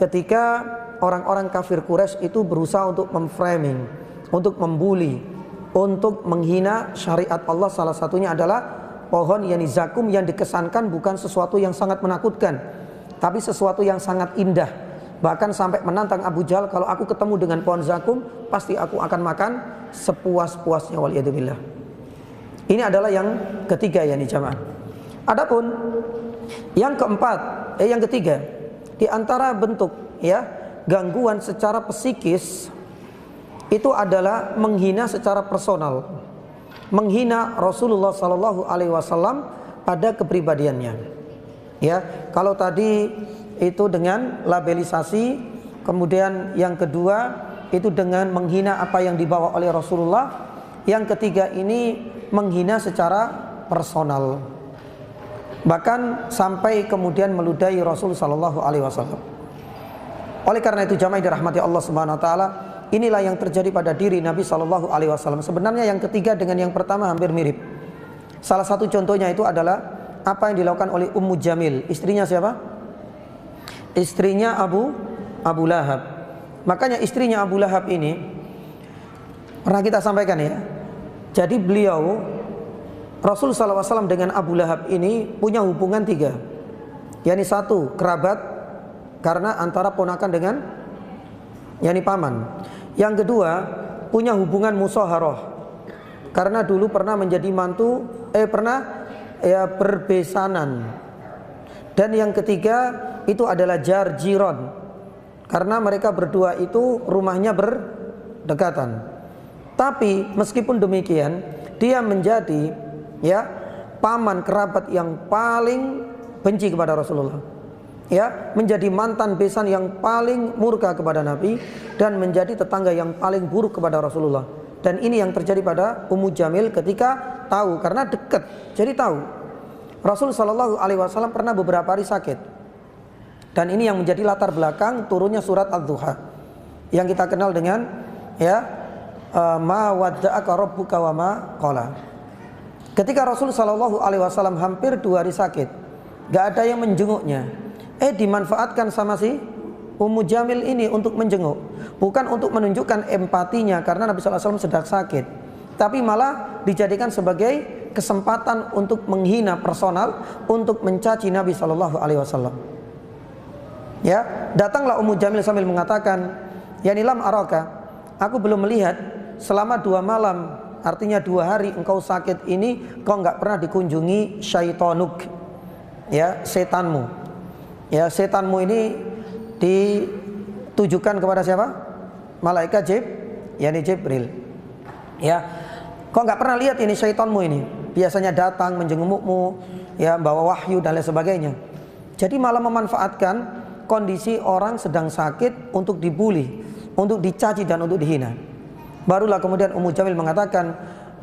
ketika orang-orang kafir Quraisy itu berusaha untuk memframing, untuk membuli, untuk menghina syariat Allah. Salah satunya adalah pohon yakni zakum yang dikesankan bukan sesuatu yang sangat menakutkan, tapi sesuatu yang sangat indah. Bahkan sampai menantang Abu Jahal, kalau aku ketemu dengan pohon zakum, pasti aku akan makan sepuas-puasnya, waliyadzubillah. Ini adalah yang ketiga yakni jamaah. Adapun yang keempat, yang ketiga, di antara bentuk ya gangguan secara psikis itu adalah menghina secara personal, menghina Rasulullah Sallallahu Alaihi Wasallam pada kepribadiannya. Ya, kalau tadi itu dengan labelisasi, kemudian yang kedua itu dengan menghina apa yang dibawa oleh Rasulullah, yang ketiga ini menghina secara personal, bahkan sampai kemudian meludahi Rasul Sallallahu Alaihi Wasallam. Oleh karena itu jamaah dirahmati Allah Subhanahu Wa Taala, inilah yang terjadi pada diri Nabi Sallallahu Alaihi Wasallam. Sebenarnya yang ketiga dengan yang pertama hampir mirip. Salah satu contohnya itu adalah apa yang dilakukan oleh Ummu Jamil, istrinya siapa? Istrinya Abu Lahab. Makanya istrinya Abu Lahab ini pernah kita sampaikan ya. Jadi beliau Rasul SAW dengan Abu Lahab ini punya hubungan tiga. yakni satu, kerabat karena antara ponakan dengan yakni paman. Yang kedua, punya hubungan musaharah karena dulu pernah menjadi mantu, berbesanan. Dan yang ketiga itu adalah jar jiron karena mereka berdua itu rumahnya berdekatan. Tapi meskipun demikian, dia menjadi paman kerabat yang paling benci kepada Rasulullah, menjadi mantan besan yang paling murka kepada Nabi, dan menjadi tetangga yang paling buruk kepada Rasulullah. Dan ini yang terjadi pada Ummu Jamil ketika tahu, karena dekat, jadi tahu Rasul Shallallahu Alaihi Wasallam pernah beberapa hari sakit. Dan ini yang menjadi latar belakang turunnya surat Ad-Duha yang kita kenal dengan ma wadda'aka rabbuka wa ma qala. Ketika Rasul sallallahu alaihi wasallam hampir 2 hari sakit, gak ada yang menjenguknya. Dimanfaatkan sama si Ummu Jamil ini untuk menjenguk, bukan untuk menunjukkan empatinya karena Nabi sallallahu alaihi wasallam sedang sakit, tapi malah dijadikan sebagai kesempatan untuk menghina personal, untuk mencaci Nabi sallallahu alaihi wasallam. Ya, datanglah Ummu Jamil sambil mengatakan, "Ya nilam araka, aku belum melihat selama 2 malam, artinya 2 hari engkau sakit ini, kau enggak pernah dikunjungi syaitonuk, ya, setanmu. Ya, setanmu ini ditujukan kepada siapa? Malaikat yakni Jibril. Ya, kau enggak pernah lihat ini syaitonmu ini. Biasanya datang menjengukmu, ya, bawa wahyu dan lain sebagainya. Jadi malah memanfaatkan kondisi orang sedang sakit untuk dibully, untuk dicaci dan untuk dihina. Barulah kemudian Ummu Jamil mengatakan,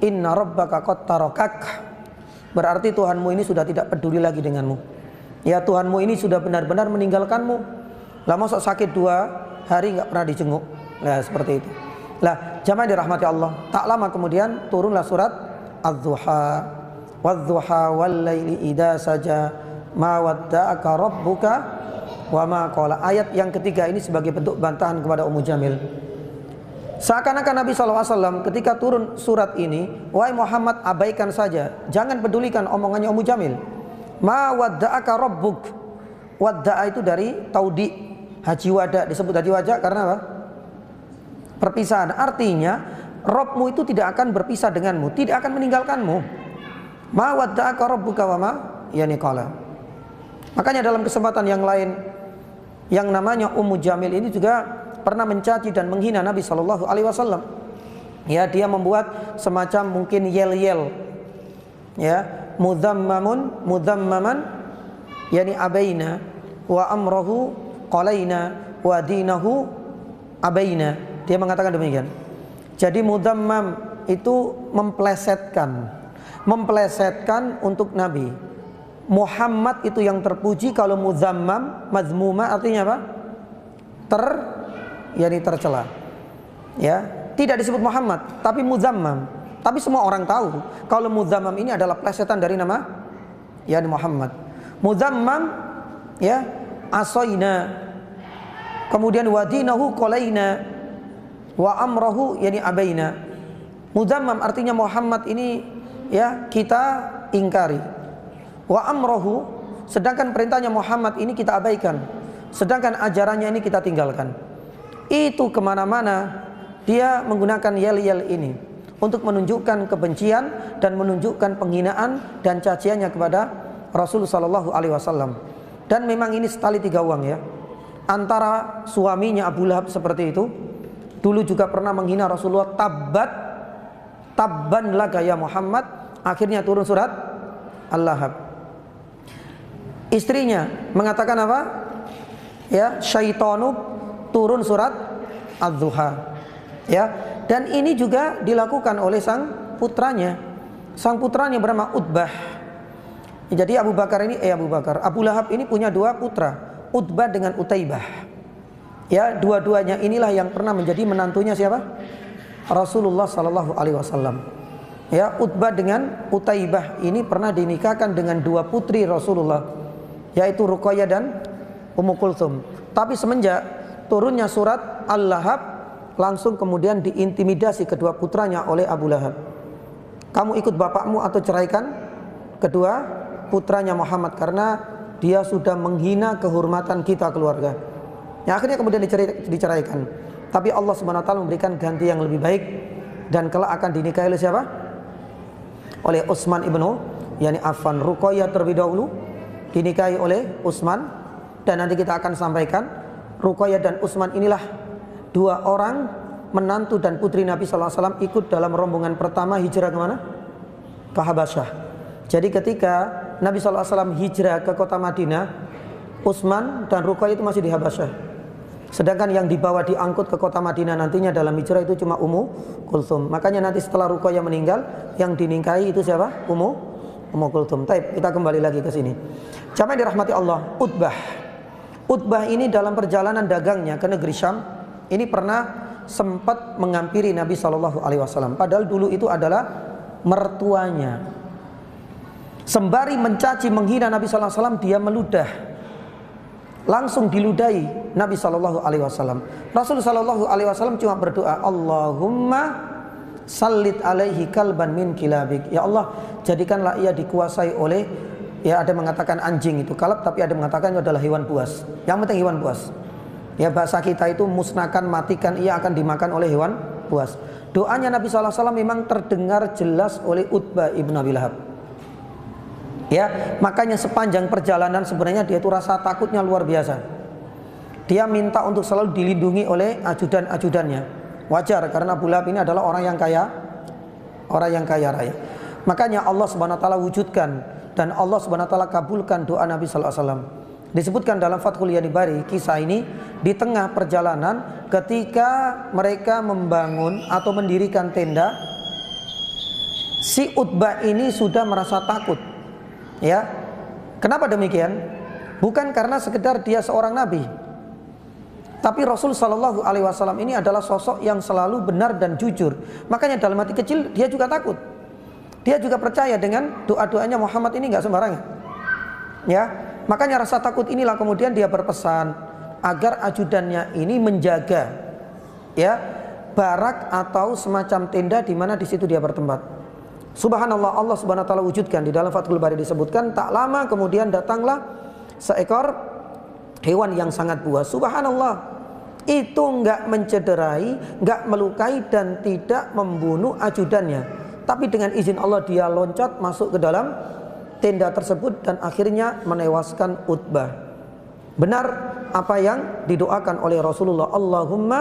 "Inna rabbaka qad tarakak." Berarti Tuhanmu ini sudah tidak peduli lagi denganmu. Ya, Tuhanmu ini sudah benar-benar meninggalkanmu. Lah masa sakit 2 hari enggak pernah dijenguk. Nah, seperti itu. Lah, jamaah dirahmati Allah. Tak lama kemudian turunlah surat Ad-Duha. Wadh-dhuha wal-laili idza saja ma wadda'aka rabbuka wa ma qala. Ayat yang ketiga ini sebagai bentuk bantahan kepada Ummu Jamil. Seakan-akan Nabi SAW ketika turun surat ini, wahai Muhammad, abaikan saja, jangan pedulikan omongannya Ummu Jamil. Ma wadda'aka rabbuk. Wadda'a itu dari taudi, haji wada, disebut haji wada karena apa? Perpisahan. Artinya Rabbmu itu tidak akan berpisah denganmu, tidak akan meninggalkanmu. Ma wadda'aka rabbuka wa ma qala. Makanya dalam kesempatan yang lain, yang namanya Ummu Jamil ini juga pernah mencaci dan menghina Nabi sallallahu alaihi wasallam. Ya, dia membuat semacam mungkin yel-yel. Ya, mudhammaman yakni abaina wa amrahu qalaina wa dinahu abaina. Dia mengatakan demikian. Jadi mudhammam itu memplesetkan untuk Nabi. Muhammad itu yang terpuji. Kalau mudhammam, mazmuma artinya apa? Tercela. Ya, tidak disebut Muhammad, tapi mudhammam. Tapi semua orang tahu kalau mudhammam ini adalah plesetan dari nama yakni Muhammad. Mudhammam, ya, asoina. Kemudian wadinahu qalaina wa amrahu yakni abaina. Mudhammam artinya Muhammad ini, ya, kita ingkari. Wa amrahu, sedangkan perintahnya Muhammad ini kita abaikan, sedangkan ajarannya ini kita tinggalkan. Itu kemana-mana dia menggunakan yel-yel ini untuk menunjukkan kebencian dan menunjukkan penghinaan dan caciannya kepada Rasul sallallahu alaihi wasallam. Dan memang ini setali 3 uang, ya. Antara suaminya Abu Lahab seperti itu, dulu juga pernah menghina Rasulullah, tabban laka ya Muhammad. Akhirnya turun surat Al-Lahab. Istrinya mengatakan apa? Ya, syaitanu, turun surat Ad-Duha. Ya, dan ini juga dilakukan oleh sang putranya. Sang putranya bernama Utbah. Jadi Abu Lahab ini punya 2 putra, Utbah dengan Utaibah. Ya, dua-duanya inilah yang pernah menjadi menantunya siapa? Rasulullah sallallahu alaihi wasallam. Ya, Utbah dengan Utaibah ini pernah dinikahkan dengan 2 putri Rasulullah, yaitu Ruqayyah dan Ummu Kulthum. Tapi semenjak turunnya surat Al-Lahab, langsung kemudian diintimidasi kedua putranya oleh Abu Lahab. Kamu ikut bapakmu atau ceraikan kedua putranya Muhammad, karena dia sudah menghina kehormatan kita keluarga. Ya, akhirnya kemudian diceraikan. Tapi Allah Subhanahu wa taala memberikan ganti yang lebih baik, dan kelak akan dinikahi oleh siapa? Oleh Utsman ibnu yakni Affan. Ruqayyah terlebih dahulu dinikahi oleh Utsman, dan nanti kita akan sampaikan Ruqayyah dan Utsman inilah 2 orang menantu dan putri Nabi sallallahu alaihi wasallam ikut dalam rombongan pertama hijrah ke mana? Ke Habasyah. Jadi ketika Nabi sallallahu alaihi wasallam hijrah ke kota Madinah, Utsman dan Ruqayyah itu masih di Habasyah. Sedangkan yang dibawa diangkut ke kota Madinah nantinya dalam hijrah itu cuma Ummu Kulthum. Makanya nanti setelah Ruqayyah meninggal, yang dinikahi itu siapa? Ummu Kulthum. Taib, kita kembali lagi ke sini. Jamaah dirahmati Allah, Utbah ini dalam perjalanan dagangnya ke negeri Syam ini pernah sempat menghampiri Nabi Shallallahu Alaihi Wasallam. Padahal dulu itu adalah mertuanya. Sembari mencaci menghina Nabi Shallallahu Alaihi Wasallam, dia meludah, langsung diludahi Nabi Shallallahu Alaihi Wasallam. Rasul Shallallahu Alaihi Wasallam cuma berdoa, Allahumma sallit alaihi kalban min kilabik. Ya Allah, jadikanlah ia dikuasai oleh, ya ada mengatakan anjing itu kalab, tapi ada mengatakan itu adalah hewan buas. Yang penting hewan buas. Ya bahasa kita itu musnahkan, matikan, ia akan dimakan oleh hewan buas. Doanya Nabi SAW memang terdengar jelas oleh Utbah ibn Abi Lahab. Ya, makanya sepanjang perjalanan sebenarnya dia itu rasa takutnya luar biasa. Dia minta untuk selalu dilindungi oleh ajudan-ajudannya. Wajar karena Abu Lahab ini adalah orang yang kaya raya. Makanya Allah Subhanahu wa taala wujudkan dan Allah Subhanahu wa taala kabulkan doa Nabi sallallahu alaihi wasallam. Disebutkan dalam Fathul Bari kisah ini di tengah perjalanan ketika mereka membangun atau mendirikan tenda, si Utbah ini sudah merasa takut. Ya, kenapa demikian? Bukan karena sekedar dia seorang nabi, tapi Rasul Shallallahu Alaihi Wasallam ini adalah sosok yang selalu benar dan jujur. Makanya dalam hati kecil dia juga takut. Dia juga percaya dengan doa-doanya Muhammad ini nggak sembarangan. Ya, makanya rasa takut inilah kemudian dia berpesan agar ajudannya ini menjaga, ya, barak atau semacam tenda di mana di situ dia bertempat. Subhanallah, Allah Subhanahu wa taala wujudkan di dalam Fathul Bari disebutkan tak lama kemudian datanglah seekor hewan yang sangat buas. Subhanallah, itu enggak mencederai, enggak melukai dan tidak membunuh ajudannya. Tapi dengan izin Allah dia loncat masuk ke dalam tenda tersebut dan akhirnya menewaskan Utbah. Benar apa yang didoakan oleh Rasulullah, Allahumma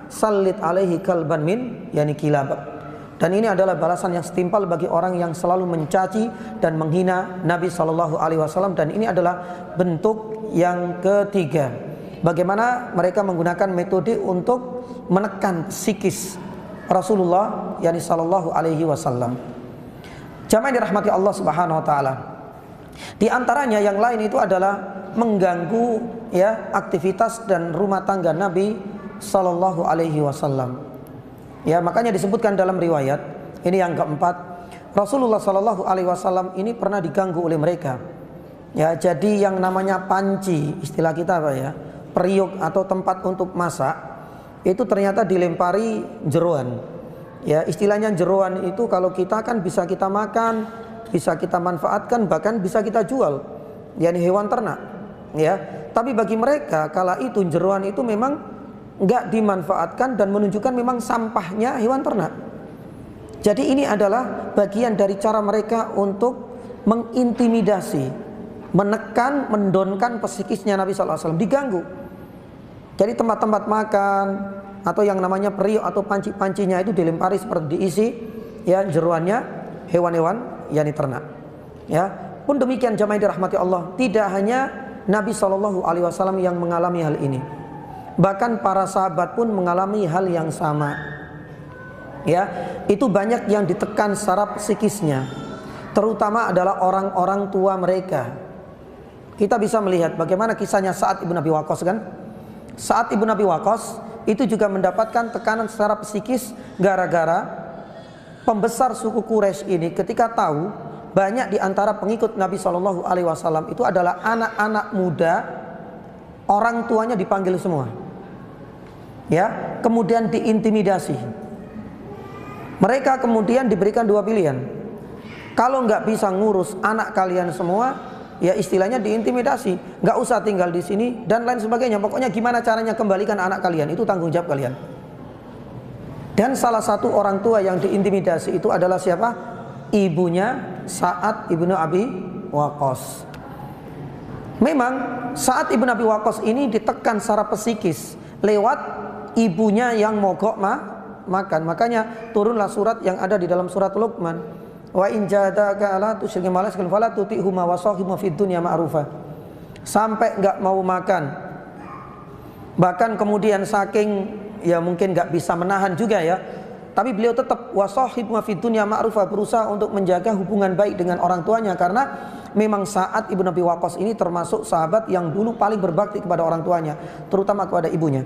sallit alaihi kalban min yani kilab. Dan ini adalah balasan yang setimpal bagi orang yang selalu mencaci dan menghina Nabi Shallallahu Alaihi Wasallam. Dan ini adalah bentuk yang ketiga, bagaimana mereka menggunakan metode untuk menekan psikis Rasulullah yani Shallallahu Alaihi Wasallam. Jamaah yang dirahmati Allah Subhanahu Wa Taala. Di antaranya yang lain itu adalah mengganggu, ya, aktivitas dan rumah tangga Nabi Shallallahu Alaihi Wasallam. Ya, makanya disebutkan dalam riwayat ini yang keempat, Rasulullah Shallallahu Alaihi Wasallam ini pernah diganggu oleh mereka. Ya, jadi yang namanya panci, istilah kita apa ya, periuk atau tempat untuk masak, itu ternyata dilempari jeroan. Ya, istilahnya jeroan itu kalau kita kan bisa kita makan, bisa kita manfaatkan, bahkan bisa kita jual. Yani hewan ternak. Ya, tapi bagi mereka kala itu jeroan itu memang enggak dimanfaatkan dan menunjukkan memang sampahnya hewan ternak. Jadi ini adalah bagian dari cara mereka untuk mengintimidasi, menekan, mendonkan psikisnya Nabi SAW, diganggu. Jadi tempat-tempat makan atau yang namanya periuk atau panci-pancinya itu dilempari seperti diisi, ya, jeruannya hewan-hewan yakni ternak. Ya, pun demikian jamaah dirahmati Allah, tidak hanya Nabi SAW yang mengalami hal ini. Bahkan para sahabat pun mengalami hal yang sama. Ya, itu banyak yang ditekan secara psikisnya. Terutama adalah orang-orang tua mereka. Kita bisa melihat bagaimana kisahnya Sa'ad ibn Abi Waqqas kan? Sa'ad ibn Abi Waqqas itu juga mendapatkan tekanan secara psikis gara-gara pembesar suku Quraisy ini ketika tahu banyak di antara pengikut Nabi Shallallahu Alaihi Wasallam itu adalah anak-anak muda, orang tuanya dipanggil semua. Ya, kemudian diintimidasi. Mereka kemudian diberikan dua pilihan. Kalau nggak bisa ngurus anak kalian semua, ya istilahnya diintimidasi, nggak usah tinggal di sini dan lain sebagainya. Pokoknya gimana caranya kembalikan anak kalian, itu tanggung jawab kalian. Dan salah satu orang tua yang diintimidasi itu adalah siapa? Ibunya Sa'ad ibnu Abi Waqqas. Memang Sa'ad ibnu Abi Waqqas ini ditekan secara psikis lewat ibunya yang mogok makan. Makanya turunlah surat yang ada di dalam surat Luqman, wa in jahadaka ala tusyrik ma laysa fala tuti'huma wa sahibhuma fid dunya ma'rufa. Sampai enggak mau makan, bahkan kemudian saking ya mungkin enggak bisa menahan juga ya, tapi beliau tetap wa sahibhuma fid dunya ma'rufa, berusaha untuk menjaga hubungan baik dengan orang tuanya, karena memang Sa'ad ibnu Abi Waqqas ini termasuk sahabat yang dulu paling berbakti kepada orang tuanya, terutama kepada ibunya.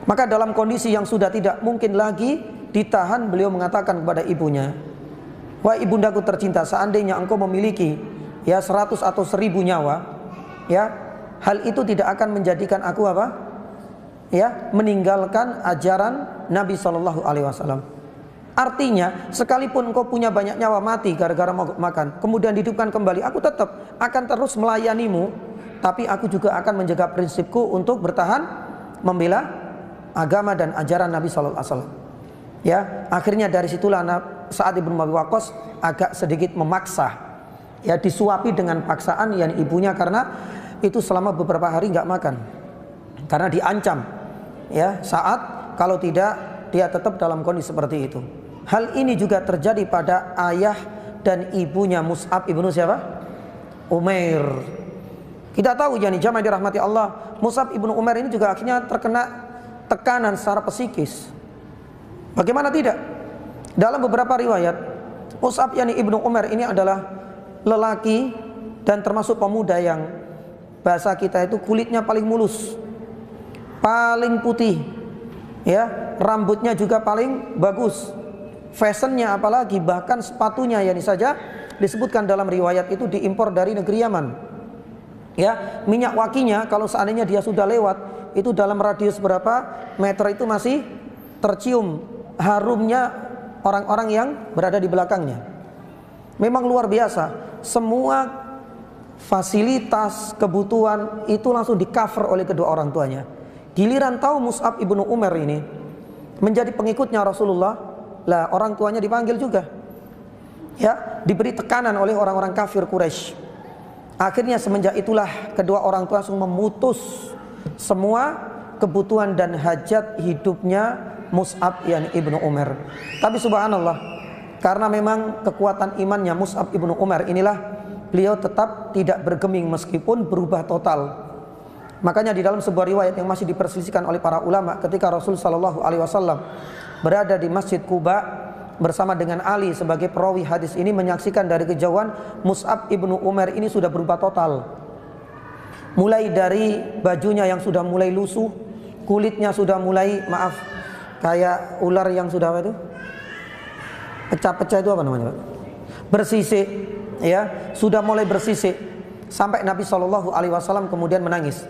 Maka dalam kondisi yang sudah tidak mungkin lagi ditahan, beliau mengatakan kepada ibunya, "Wahai ibundaku tercinta, seandainya engkau memiliki 100 atau 1000 nyawa, hal itu tidak akan menjadikan aku meninggalkan ajaran Nabi Shallallahu Alaihi Wasallam." Artinya, sekalipun engkau punya banyak nyawa mati gara-gara mau makan, kemudian dihidupkan kembali, aku tetap akan terus melayanimu, tapi aku juga akan menjaga prinsipku untuk bertahan membela agama dan ajaran Nabi Shallallahu Alaihi Wasallam. Akhirnya dari situlah Sa'ad ibnu Abi Waqqas agak sedikit memaksa, disuapi dengan paksaan ibunya, karena itu selama beberapa hari nggak makan, karena diancam, Sa'ad kalau tidak dia tetap dalam kondisi seperti itu. Hal ini juga terjadi pada ayah dan ibunya Mus'ab ibnu siapa? Umair. Kita tahu jamaah dirahmati Allah, Mus'ab ibnu Umair ini juga akhirnya terkena tekanan secara psikis. Bagaimana tidak? Dalam beberapa riwayat, Mus'ab ibnu Umair ini adalah lelaki dan termasuk pemuda yang bahasa kita itu kulitnya paling mulus, paling putih, rambutnya juga paling bagus, fashionnya apalagi, bahkan sepatunya saja disebutkan dalam riwayat itu diimpor dari negeri Yaman. Minyak wakinya kalau seandainya dia sudah lewat, itu dalam radius berapa meter itu masih tercium harumnya orang-orang yang berada di belakangnya. Memang luar biasa. Semua fasilitas kebutuhan itu langsung di cover oleh kedua orang tuanya. Giliran tahu Mus'ab ibnu Umair ini menjadi pengikutnya Rasulullah, lah orang tuanya dipanggil juga, diberi tekanan oleh orang-orang kafir Quraisy. Akhirnya semenjak itulah kedua orang tua langsung memutus semua kebutuhan dan hajat hidupnya Mus'ab ibnu Umair. Tapi subhanallah, karena memang kekuatan imannya Mus'ab ibnu Umair inilah, beliau tetap tidak bergeming meskipun berubah total. Makanya di dalam sebuah riwayat yang masih diperselisihkan oleh para ulama, ketika Rasul Shallallahu Alaihi Wasallam berada di Masjid Quba bersama dengan Ali sebagai perawi hadis ini, menyaksikan dari kejauhan Mus'ab ibnu Umair ini sudah berubah total. Mulai dari bajunya yang sudah mulai lusuh, kulitnya sudah mulai kayak ular yang sudah pecah-pecah, itu apa namanya, bersisik, sudah mulai bersisik, sampai Nabi Shallallahu Alaihi Wasallam kemudian menangis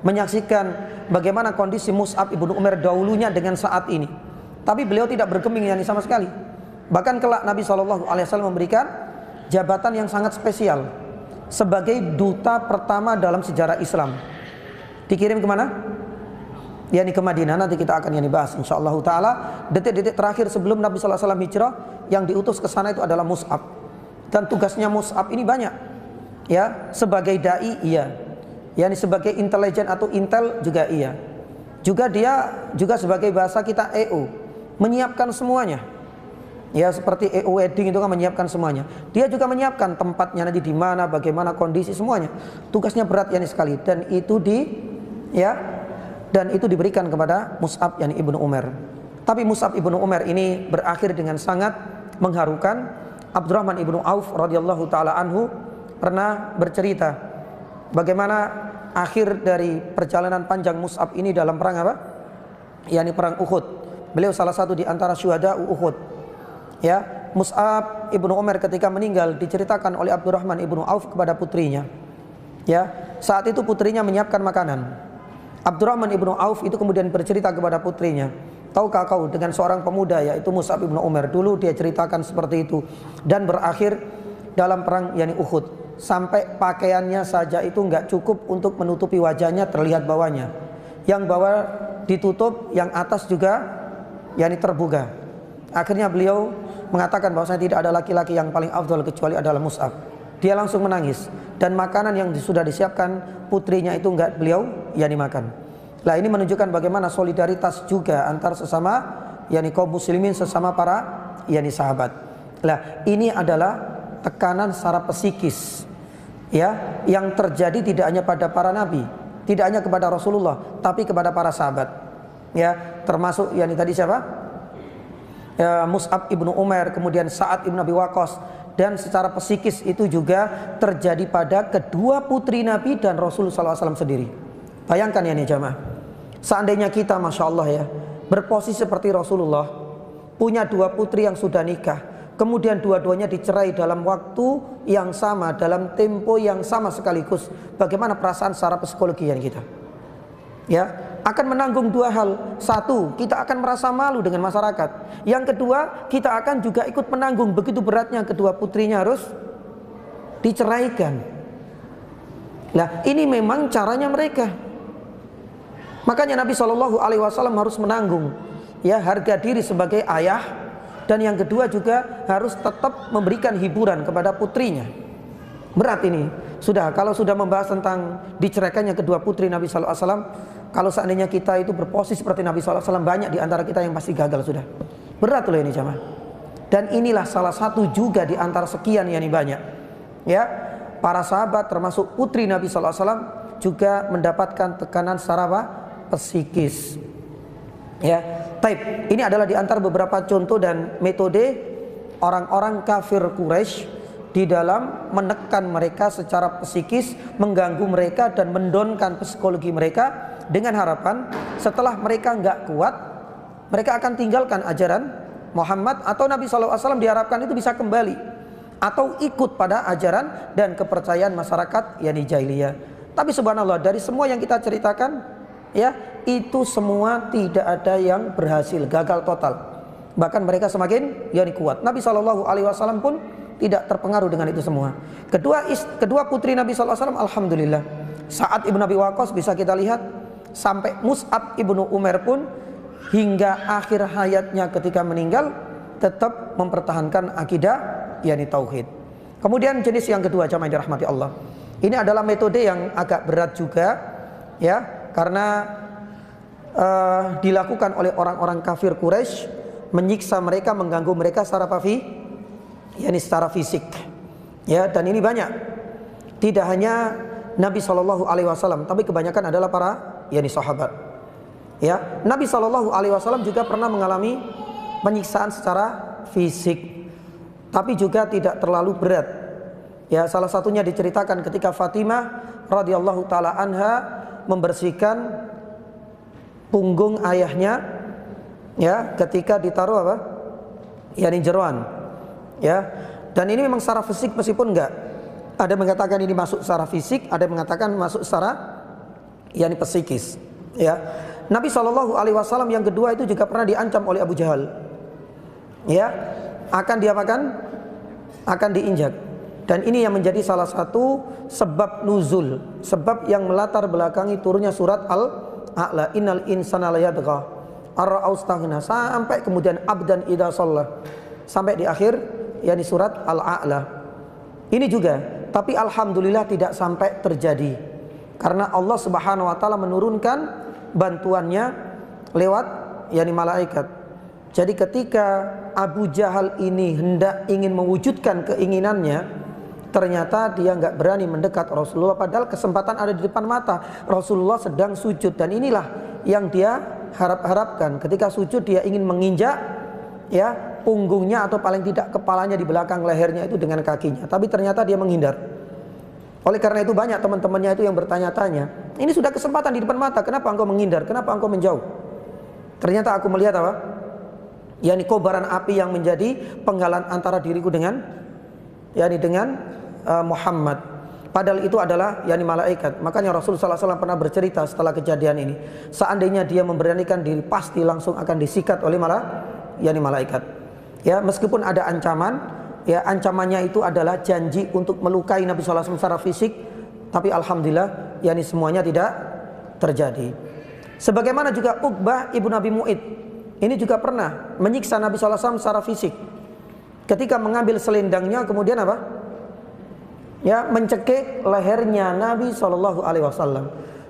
menyaksikan bagaimana kondisi Mus'ab ibnu Umair dahulunya dengan saat ini. Tapi beliau tidak bergeming sama sekali. Bahkan kelak Nabi Shallallahu Alaihi Wasallam memberikan jabatan yang sangat spesial sebagai duta pertama dalam sejarah Islam. Dikirim kemana? Ke Madinah. Nanti kita akan bahas insyaallah taala. Detik-detik terakhir sebelum Nabi Shallallahu Alaihi Wasallam hijrah, yang diutus ke sana itu adalah Mus'ab. Dan tugasnya Mus'ab ini banyak. Sebagai dai sebagai intelijen atau intel juga juga dia juga sebagai bahasa kita EO, menyiapkan semuanya. Seperti EO wedding itu kan menyiapkan semuanya. Dia juga menyiapkan tempatnya nanti di mana, bagaimana kondisi semuanya. Tugasnya berat sekali, dan itu diberikan kepada Mus'ab ibnu Umair. Tapi Mus'ab ibnu Umair ini berakhir dengan sangat mengharukan. Abdurrahman ibnu Auf radhiyallahu taala anhu pernah bercerita bagaimana akhir dari perjalanan panjang Mus'ab ini dalam perang apa? Perang Uhud. Beliau salah satu di antara syuhada Uhud. Mus'ab ibnu Umair ketika meninggal diceritakan oleh Abdurrahman ibnu Auf kepada putrinya. Saat itu putrinya menyiapkan makanan. Abdurrahman ibnu Auf itu kemudian bercerita kepada putrinya, "Tahukah kau dengan seorang pemuda yaitu Mus'ab ibnu Umair, dulu dia ceritakan seperti itu dan berakhir dalam perang Uhud, sampai pakaiannya saja itu enggak cukup untuk menutupi wajahnya, terlihat bawahnya. Yang bawah ditutup, yang atas juga terbuka." Akhirnya beliau mengatakan bahwasanya tidak ada laki-laki yang paling afdal kecuali adalah Mus'ab. Dia langsung menangis, dan makanan yang sudah disiapkan putrinya itu enggak beliau makan. Lah ini menunjukkan bagaimana solidaritas juga antar sesama kaum muslimin, sesama para sahabat. Lah ini adalah tekanan secara psikis yang terjadi tidak hanya pada para nabi, tidak hanya kepada Rasulullah, tapi kepada para sahabat. Termasuk tadi siapa? Mus'ab ibnu Umair, kemudian Sa'ad ibnu Abi Waqqas, dan secara psikis itu juga terjadi pada kedua putri Nabi dan Rasulullah SAW sendiri. Bayangkan ya nih jamaah, seandainya kita Masya Allah ya berposisi seperti Rasulullah, punya dua putri yang sudah nikah, kemudian dua-duanya dicerai dalam waktu yang sama, dalam tempo yang sama sekaligus, bagaimana perasaan secara psikologi yang kita? Ya, akan menanggung dua hal. Satu, kita akan merasa malu dengan masyarakat. Yang kedua, kita akan juga ikut menanggung begitu beratnya kedua putrinya harus diceraikan. Nah, ini memang caranya mereka. Makanya Nabi SAW harus menanggung ya harga diri sebagai ayah, dan yang kedua juga harus tetap memberikan hiburan kepada putrinya. Berat ini. Kalau sudah membahas tentang diceraikannya kedua putri Nabi SAW, kalau seandainya kita itu berposisi seperti Nabi SAW, banyak di antara kita yang pasti gagal sudah. Berat loh ini jamaah. Dan inilah salah satu juga di antara sekian yang banyak. Ya, para sahabat termasuk putri Nabi SAW juga mendapatkan tekanan secara apa? Psikis. Ya, taib. Ini adalah di antara beberapa contoh dan metode orang-orang kafir Quraisy di dalam menekan mereka secara psikis, mengganggu mereka dan mendonkan psikologi mereka, dengan harapan setelah mereka nggak kuat, mereka akan tinggalkan ajaran Muhammad, atau Nabi SAW diharapkan itu bisa kembali atau ikut pada ajaran dan kepercayaan masyarakat yakni jahiliyah. Tapi subhanallah, dari semua yang kita ceritakan ya, itu semua tidak ada yang berhasil, gagal total. Bahkan mereka semakin yakni kuat. Nabi SAW pun tidak terpengaruh dengan itu semua. Kedua putri Nabi SAW, alhamdulillah, Sa'ad ibn Abi Waqqas bisa kita lihat, sampai Mus'ab ibnu Umair pun hingga akhir hayatnya ketika meninggal tetap mempertahankan akidah yakni tauhid. Kemudian jenis yang kedua jamaah yang dirahmati Allah, ini adalah metode yang agak berat juga ya, karena dilakukan oleh orang-orang kafir Quraisy, menyiksa mereka, mengganggu mereka secara yakni secara fisik ya. Dan ini banyak, tidak hanya Nabi SAW, tapi kebanyakan adalah para yakni sahabat ya. Nabi SAW juga pernah mengalami penyiksaan secara fisik, tapi juga tidak terlalu berat ya. Salah satunya diceritakan ketika Fatimah radhiyallahu taala anha membersihkan punggung ayahnya ya, ketika ditaruh apa yakni jeroan ya. Dan ini memang secara fisik, meskipun enggak, ada mengatakan ini masuk secara fisik, ada mengatakan masuk secara yakni psikis ya. Nabi SAW yang kedua itu juga pernah diancam oleh Abu Jahal ya, akan diapakan, akan diinjak. Dan ini yang menjadi salah satu sebab nuzul, sebab yang melatar belakangi turunnya surat Al-A'la, innal insana layatgha ar-ra'austaghna, sampai kemudian abdan idza shalla, sampai di akhir yakni surat Al-A'la. Ini juga, tapi alhamdulillah tidak sampai terjadi, karena Allah Subhanahu wa taala menurunkan bantuannya lewat yakni malaikat. Jadi ketika Abu Jahal ini hendak ingin mewujudkan keinginannya, ternyata dia nggak berani mendekat Rasulullah, padahal kesempatan ada di depan mata. Rasulullah sedang sujud, dan inilah yang dia harapkan. Ketika sujud dia ingin menginjak ya punggungnya, atau paling tidak kepalanya di belakang lehernya itu dengan kakinya, tapi ternyata dia menghindar. Oleh karena itu banyak teman-temannya itu yang bertanya-tanya, ini sudah kesempatan di depan mata, kenapa engkau menghindar, kenapa engkau menjauh? Ternyata aku melihat apa? yakni kobaran api yang menjadi penghalang antara diriku dengan yakni dengan Muhammad. Padahal itu adalah yakni malaikat. Makanya Rasulullah SAW pernah bercerita setelah kejadian ini, seandainya dia memberanikan diri, pasti langsung akan disikat oleh yakni malaikat. Ya, meskipun ada ancaman, ya ancamannya itu adalah janji untuk melukai Nabi SAW secara fisik, tapi alhamdulillah yakni semuanya tidak terjadi. Sebagaimana juga Uqbah ibnu Abi Mu'id, ini juga pernah menyiksa Nabi SAW secara fisik. Ketika mengambil selendangnya, kemudian apa? Ya, mencekik lehernya Nabi SAW.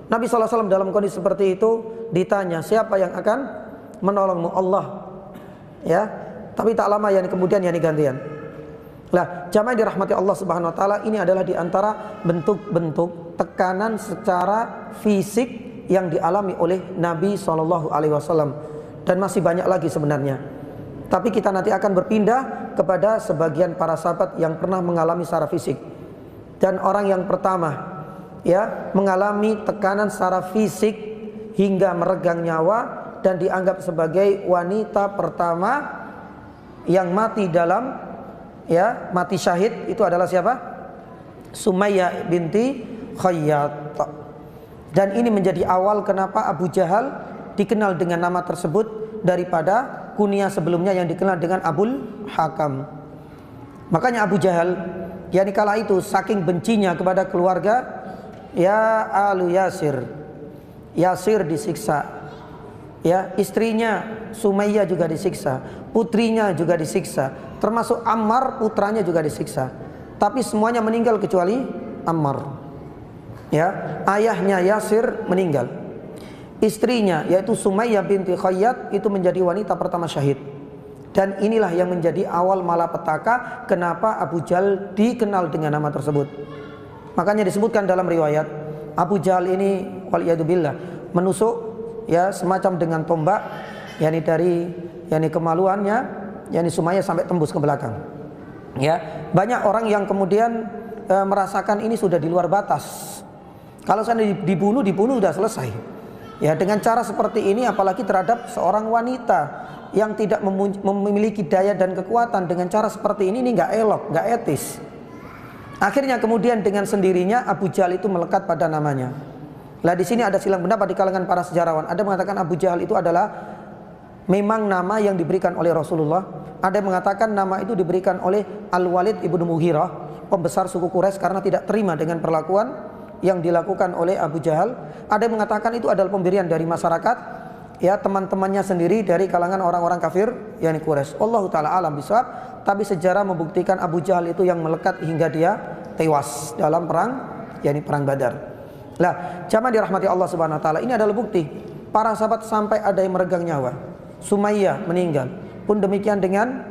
Nabi SAW dalam kondisi seperti itu ditanya, siapa yang akan menolongmu? Allah. Ya, tapi tak lama yang kemudian yang gantian. Lah, jamaah dirahmati Allah Subhanahu wa taala, ini adalah di antara bentuk-bentuk tekanan secara fisik yang dialami oleh Nabi SAW, dan masih banyak lagi sebenarnya. Tapi kita nanti akan berpindah kepada sebagian para sahabat yang pernah mengalami secara fisik. Dan orang yang pertama ya mengalami tekanan secara fisik hingga meregang nyawa dan dianggap sebagai wanita pertama yang mati dalam ya mati syahid itu adalah siapa? Sumayyah binti Khayyat. Dan ini menjadi awal kenapa Abu Jahal dikenal dengan nama tersebut daripada kunyah sebelumnya yang dikenal dengan Abul Hakam. Makanya Abu Jahal yakni kala itu saking bencinya kepada keluarga ya Alu Yasir, Yasir disiksa, ya istrinya Sumayyah juga disiksa, putrinya juga disiksa, termasuk Ammar putranya juga disiksa. Tapi semuanya meninggal kecuali Ammar. Ya, ayahnya Yasir meninggal. Istrinya yaitu Sumayyah binti Khayyat itu menjadi wanita pertama syahid. Dan inilah yang menjadi awal malapetaka kenapa Abu Jahal dikenal dengan nama tersebut. Makanya disebutkan dalam riwayat Abu Jahal ini waliyadzubillah menusuk ya semacam dengan tombak yakni dari yakni kemaluannya yakni Sumayyah sampai tembus ke belakang. Ya, banyak orang yang kemudian merasakan ini sudah di luar batas. Kalau saya dibunuh sudah selesai. Ya, dengan cara seperti ini apalagi terhadap seorang wanita yang tidak memiliki daya dan kekuatan, dengan cara seperti ini nggak elok, nggak etis. Akhirnya kemudian dengan sendirinya Abu Jahal itu melekat pada namanya. Lah di sini ada silang pendapat di kalangan para sejarawan. Ada yang mengatakan Abu Jahal itu adalah memang nama yang diberikan oleh Rasulullah. Ada yang mengatakan nama itu diberikan oleh Al-Walid ibnu Mughirah, pembesar suku Quraisy, karena tidak terima dengan perlakuan yang dilakukan oleh Abu Jahal. Ada yang mengatakan itu adalah pemberian dari masyarakat, ya teman-temannya sendiri dari kalangan orang-orang kafir yakni Quraisy. Allahu taala alam bisawab. Tapi sejarah membuktikan Abu Jahal itu yang melekat hingga dia tewas dalam perang yakni perang Badar. Lah, jamaah dirahmati Allah Subhanahu wa taala, ini adalah bukti para sahabat sampai ada yang meregang nyawa. Sumayyah meninggal, pun demikian dengan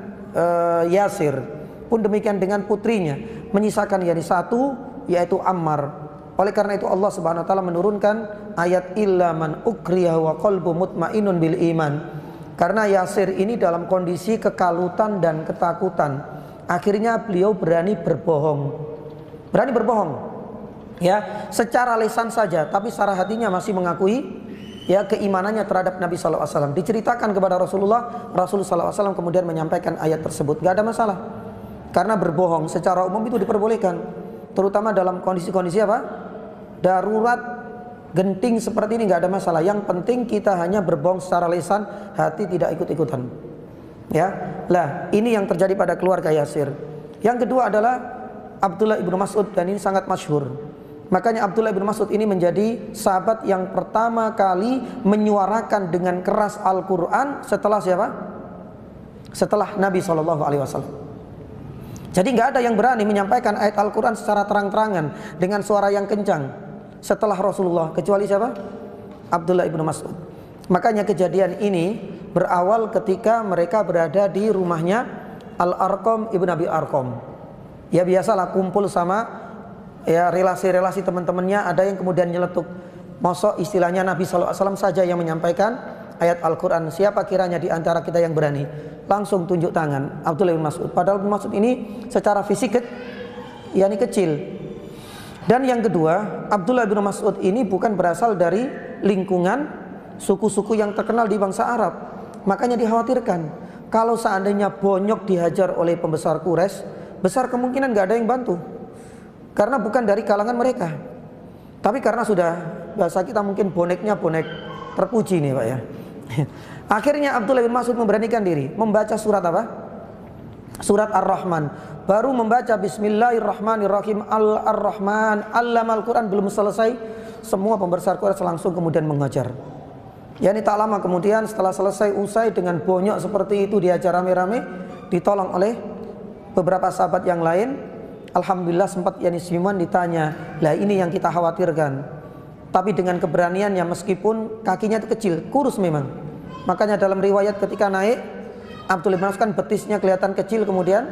Yasir, pun demikian dengan putrinya, menyisakan yakni satu yaitu Ammar. Oleh karena itu Allah Subhanahu wa taala menurunkan ayat illa man ukriha wa qalbu mutmainnun bil iman. Karena Yasir ini dalam kondisi kekalutan dan ketakutan, akhirnya beliau berani berbohong. Berani berbohong. Ya, secara lisan saja, tapi secara hatinya masih mengakui ya keimanannya terhadap Nabi sallallahu alaihi wasallam. Diceritakan kepada Rasulullah, Rasulullah sallallahu alaihi wasallam kemudian menyampaikan ayat tersebut. Enggak ada masalah. Karena berbohong secara umum itu diperbolehkan, terutama dalam kondisi-kondisi apa? Darurat, genting seperti ini nggak ada masalah. Yang penting kita hanya berbohong secara lisan, hati tidak ikut-ikutan. Ya, lah ini yang terjadi pada keluarga Yasir. Yang kedua adalah Abdullah ibnu Mas'ud, dan ini sangat masyhur. Makanya Abdullah ibnu Mas'ud ini menjadi sahabat yang pertama kali menyuarakan dengan keras Al-Quran setelah siapa? Setelah Nabi SAW. Jadi nggak ada yang berani menyampaikan ayat Al-Quran secara terang-terangan dengan suara yang kencang setelah Rasulullah, kecuali siapa? Abdullah ibnu Mas'ud. Makanya kejadian ini berawal ketika mereka berada di rumahnya Al-Arqam ibnu Abi Arqam. Ya biasalah kumpul sama ya relasi-relasi teman-temannya, ada yang kemudian nyeletuk. Mosok istilahnya Nabi SAW saja yang menyampaikan ayat Al-Quran, siapa kiranya di antara kita yang berani? Langsung tunjuk tangan Abdullah ibnu Mas'ud. Padahal ibnu Mas'ud ini secara fisik yakni kecil. Dan yang kedua, Abdullah bin Mas'ud ini bukan berasal dari lingkungan suku-suku yang terkenal di bangsa Arab. Makanya dikhawatirkan kalau seandainya bonyok dihajar oleh pembesar Quraisy, besar kemungkinan nggak ada yang bantu. Karena bukan dari kalangan mereka. Tapi karena sudah bahasa kita mungkin boneknya bonek terpuji nih Pak ya. Akhirnya Abdullah bin Mas'ud memberanikan diri membaca surat apa? Surat Ar-Rahman. Baru membaca Bismillahirrahmanirrahim, Ar-Rahman, Allamal Quran, belum selesai, semua pembesar Quraisy langsung kemudian mengajar. Yani tak lama kemudian setelah selesai usai dengan bonyok seperti itu diajar rame-rame, ditolong oleh beberapa sahabat yang lain. Alhamdulillah sempat yani Siman ditanya, lah ini yang kita khawatirkan. Tapi dengan keberaniannya meskipun kakinya itu kecil, kurus memang. Makanya dalam riwayat ketika naik, Abdullah bin Mas'ud kan betisnya kelihatan kecil, kemudian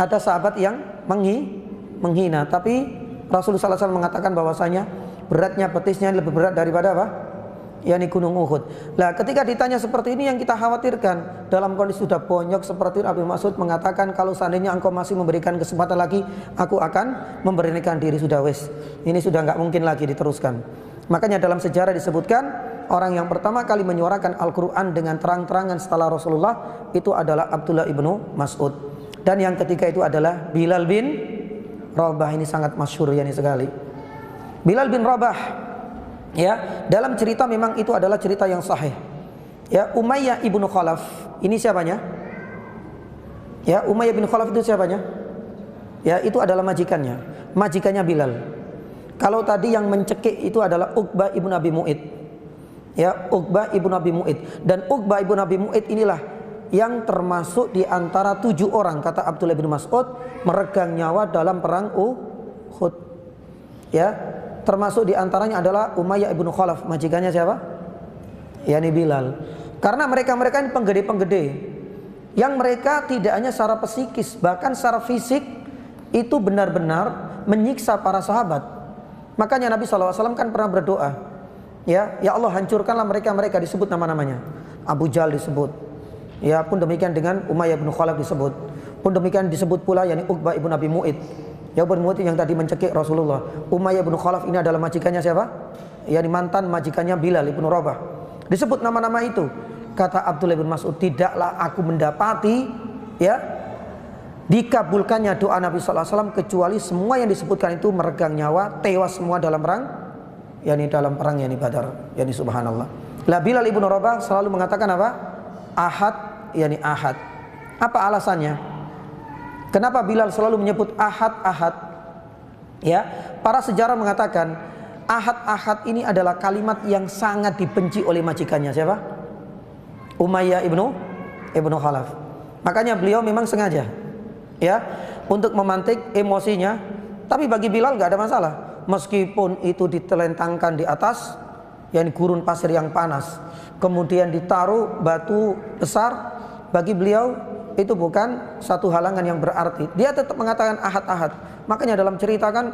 ada sahabat yang menghina. Tapi Rasulullah SAW mengatakan bahwasanya beratnya betisnya lebih berat daripada apa? yakni gunung Uhud. Lah ketika ditanya seperti ini yang kita khawatirkan, dalam kondisi sudah bonyok seperti Abu Mas'ud mengatakan, kalau seandainya engkau masih memberikan kesempatan lagi, aku akan memberanikan diri. Sudah wes, ini sudah nggak mungkin lagi diteruskan. Makanya dalam sejarah disebutkan, orang yang pertama kali menyuarakan Al-Quran dengan terang-terangan setelah Rasulullah itu adalah Abdullah ibnu Mas'ud. Dan yang ketiga itu adalah Bilal bin Rabah. Ini sangat masyhur ya, ini sekali. Bilal bin Rabah, ya, dalam cerita memang itu adalah cerita yang sahih. Ya, Umayyah ibnu Khalaf, ini siapanya? Ya, Umayyah bin Khalaf itu siapanya? Ya, itu adalah majikannya Bilal. Kalau tadi yang mencekik itu adalah Uqbah ibnu Abi Mu'id. Ya, Uqbah ibnu Abi Mu'id. Dan Uqbah ibnu Abi Mu'id inilah yang termasuk di antara 7 orang, kata Abdullah bin Mas'ud, meregang nyawa dalam perang Uhud. Ya, termasuk di antaranya adalah Umayyah ibnu Khalaf, majikannya siapa? Yani Bilal. Karena mereka-mereka ini penggede-penggede yang mereka tidak hanya secara psikis, bahkan secara fisik itu benar-benar menyiksa para sahabat. Makanya Nabi SAW kan pernah berdoa, ya Allah hancurkanlah mereka-mereka, disebut nama-namanya. Abu Jahal disebut, ya pun demikian dengan Umayyah bin Khalaf disebut, pun demikian disebut pula yakni Uqbah ibn Abi Mu'id. Ya Ibn Mu'id yang tadi mencekik Rasulullah. Umayyah bin Khalaf ini adalah majikannya siapa? Yani mantan majikannya Bilal ibn Rabah. Disebut nama-nama itu. Kata Abdullah bin Mas'ud, tidaklah aku mendapati, ya, dikabulkannya doa Nabi SAW kecuali semua yang disebutkan itu meregang nyawa, tewas semua dalam perang, yakni dalam perang yakni Badar, yakni subhanallah. Lah Bilal ibn Rabah selalu mengatakan apa? Ahad, yakni ahad. Apa alasannya? Kenapa Bilal selalu menyebut ahad, ahad? Ya, para sejarah mengatakan ahad, ahad ini adalah kalimat yang sangat dibenci oleh majikannya siapa? Umayyah ibnu Khalaf. Makanya beliau memang sengaja, ya, untuk memantik emosinya. Tapi bagi Bilal nggak ada masalah, meskipun itu ditelentangkan di atas, yakni gurun pasir yang panas, kemudian ditaruh batu besar, bagi beliau itu bukan satu halangan yang berarti. Dia tetap mengatakan ahad, ahad. Makanya dalam cerita kan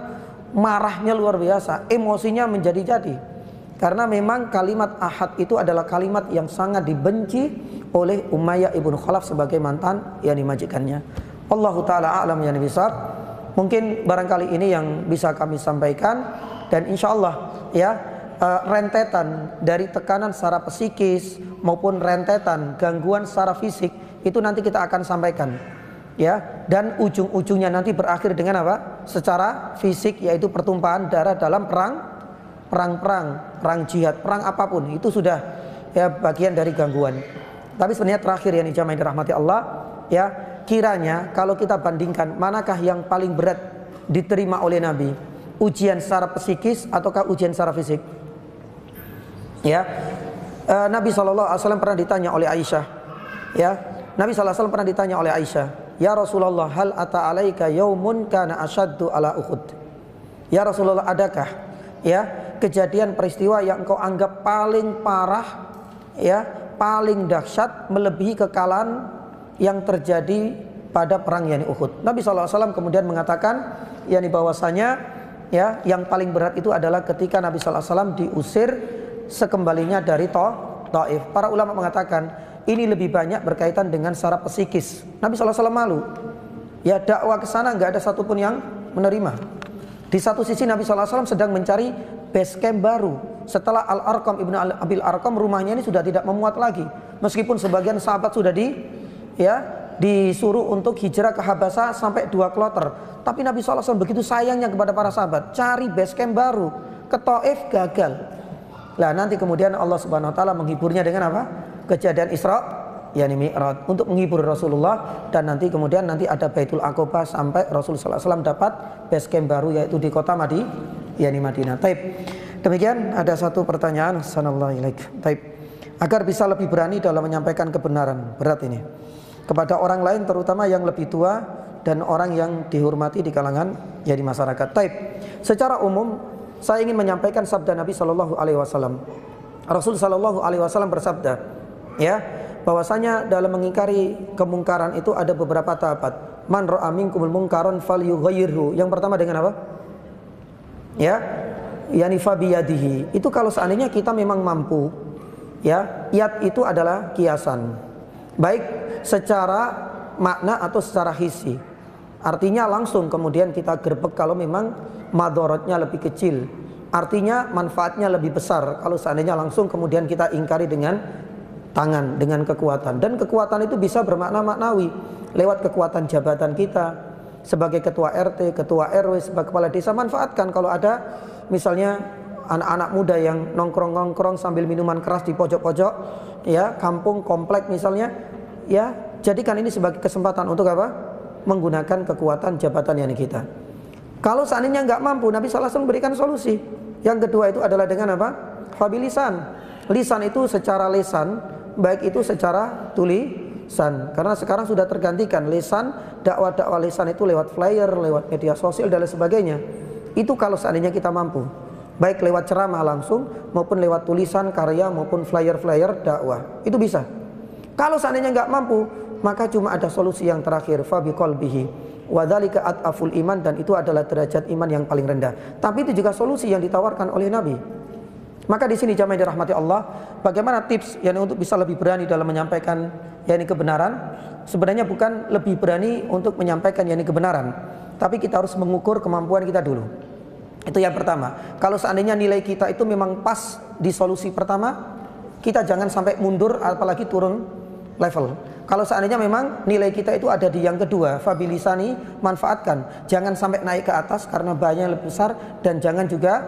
marahnya luar biasa, emosinya menjadi-jadi. Karena memang kalimat ahad itu adalah kalimat yang sangat dibenci oleh Umayyah ibnu Khalaf sebagai mantan yakni majikannya. Allahu ta'ala a'lam yani bisab. Mungkin barangkali ini yang bisa kami sampaikan. Dan insya Allah ya, rentetan dari tekanan secara psikis maupun rentetan gangguan secara fisik itu nanti kita akan sampaikan, ya. Dan ujung-ujungnya nanti berakhir dengan apa? Secara fisik, yaitu pertumpahan darah dalam perang jihad, perang apapun itu sudah ya bagian dari gangguan. Tapi sebenarnya terakhir yang dijamain dirahmati Allah, ya, kiranya kalau kita bandingkan manakah yang paling berat diterima oleh Nabi, ujian secara psikis ataukah ujian secara fisik? Ya, Nabi SAW pernah ditanya oleh Aisyah, ya, Nabi SAW pernah ditanya oleh Aisyah, ya Rasulullah, hal ata alaika yaumun kana asyaddu ala Uhud. Ya Rasulullah, adakah ya kejadian peristiwa yang engkau anggap paling parah, ya, paling dahsyat, melebihi kekalahan yang terjadi pada perang yani Uhud? Nabi SAW kemudian mengatakan yani bahwasanya ya yang paling berat itu adalah ketika Nabi SAW diusir sekembalinya dari Taif. Para ulama mengatakan ini lebih banyak berkaitan dengan secara psikis. Nabi SAW malu, ya, dakwah ke sana nggak ada satupun yang menerima. Di satu sisi Nabi SAW sedang mencari base camp baru. Setelah Al-Arqam ibnu Abil Arqam, rumahnya ini sudah tidak memuat lagi. Meskipun sebagian sahabat sudah disuruh untuk hijrah ke Habasah sampai 2 kloter. Tapi Nabi SAW begitu sayangnya kepada para sahabat, cari base camp baru. Ke Taif gagal. Nah nanti kemudian Allah Subhanahu Wa Taala menghiburnya dengan apa? Kejadian Isra, yakni Mi'raj, untuk menghibur Rasulullah. Dan nanti kemudian ada Baitul Aqabah sampai Rasulullah SAW dapat base camp baru, yaitu di kota Madinah. Taib. Demikian ada satu pertanyaan, sanallahu ilaik. Taib. Agar bisa lebih berani dalam menyampaikan kebenaran, berat ini, kepada orang lain, terutama yang lebih tua dan orang yang dihormati di kalangan ya di masyarakat. Taib. Secara umum saya ingin menyampaikan sabda Nabi Shallallahu Alaihi Wasallam. Rasul Shallallahu Alaihi Wasallam bersabda, ya, bahwasanya dalam mengingkari kemungkaran itu ada beberapa tahapan. Man ra'a minkumul munkaran falyughayyirhu. Yang pertama dengan apa? Ya, yani fabiyadihi. Itu kalau seandainya kita memang mampu, ya, yad itu adalah kiasan, baik secara makna atau secara hissi. Artinya langsung kemudian kita gerbek kalau memang madorotnya lebih kecil. Artinya manfaatnya lebih besar kalau seandainya langsung kemudian kita ingkari dengan tangan, dengan kekuatan. Dan kekuatan itu bisa bermakna maknawi lewat kekuatan jabatan kita sebagai ketua RT, ketua RW, sebagai kepala desa. Manfaatkan kalau ada misalnya anak-anak muda yang nongkrong-nongkrong sambil minuman keras di pojok-pojok, ya, kampung, komplek misalnya, ya, jadikan ini sebagai kesempatan untuk apa? Menggunakan kekuatan jabatan yang kita. Kalau seandainya nggak mampu, Nabi SAW berikan solusi. Yang kedua itu adalah dengan apa? Fabilisan. Lisan itu secara lisan, baik itu secara tulisan. Karena sekarang sudah tergantikan lisan, dakwah-dakwah lisan itu lewat flyer, lewat media sosial dan lain sebagainya. Itu kalau seandainya kita mampu, baik lewat ceramah langsung maupun lewat tulisan, karya maupun flyer-flyer dakwah. Itu bisa. Kalau seandainya nggak mampu, maka cuma ada solusi yang terakhir, fabiqalbihi wadzalika at'aful iman, dan itu adalah derajat iman yang paling rendah. Tapi itu juga solusi yang ditawarkan oleh Nabi. Maka di sini jamaah yang dirahmati Allah, bagaimana tips yang untuk bisa lebih berani dalam menyampaikan yakni kebenaran? Sebenarnya bukan lebih berani untuk menyampaikan yakni kebenaran, tapi kita harus mengukur kemampuan kita dulu. Itu yang pertama. Kalau seandainya nilai kita itu memang pas di solusi pertama, kita jangan sampai mundur apalagi turun level. Kalau seandainya memang nilai kita itu ada di yang kedua, fabilisani, manfaatkan. Jangan sampai naik ke atas karena bahayanya lebih besar, dan jangan juga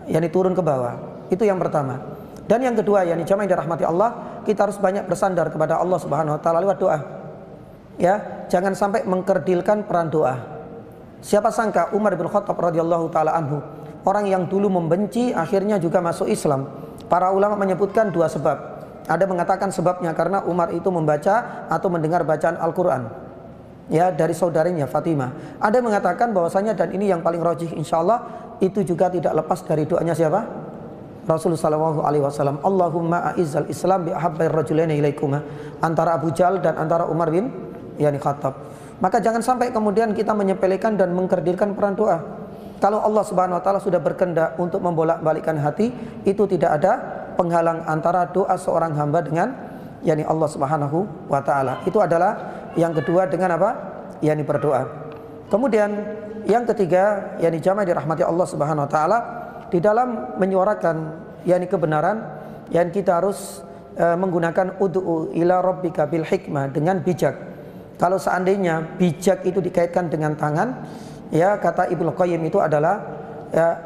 yakni turun ke bawah. Itu yang pertama. Dan yang kedua, yakni jamaah yang dirahmati Allah, kita harus banyak bersandar kepada Allah Subhanahu wa taala lewat doa. Ya, jangan sampai mengkerdilkan peran doa. Siapa sangka Umar bin Khattab radhiyallahu taala anhu, orang yang dulu membenci akhirnya juga masuk Islam. Para ulama menyebutkan dua sebab. Ada mengatakan sebabnya karena Umar itu membaca atau mendengar bacaan Al-Qur'an, ya, dari saudarinya Fatimah. Ada mengatakan bahwasanya, dan ini yang paling rajih insyaallah, itu juga tidak lepas dari doanya siapa? Rasulullah sallallahu alaihi wasallam. Allahumma a'izzal Islam bi ahabbair rajulaini ilaikuma, antara Abu Jahal dan antara Umar bin yani Khattab. Maka jangan sampai kemudian kita menyepelekan dan mengkerdilkan peran doa. Kalau Allah Subhanahu wa taala sudah berkehendak untuk membolak-balikkan hati, itu tidak ada penghalang antara doa seorang hamba dengan yakni Allah Subhanahu wa taala. Itu adalah yang kedua dengan apa? Yakni berdoa. Kemudian yang ketiga, yakni jamaah dirahmati Allah Subhanahu wa taala, di dalam menyuarakan yakni kebenaran, yang kita harus menggunakan ud'u ila rabbika bil hikmah, dengan bijak. Kalau seandainya bijak itu dikaitkan dengan tangan, ya, kata Ibnu Qayyim itu adalah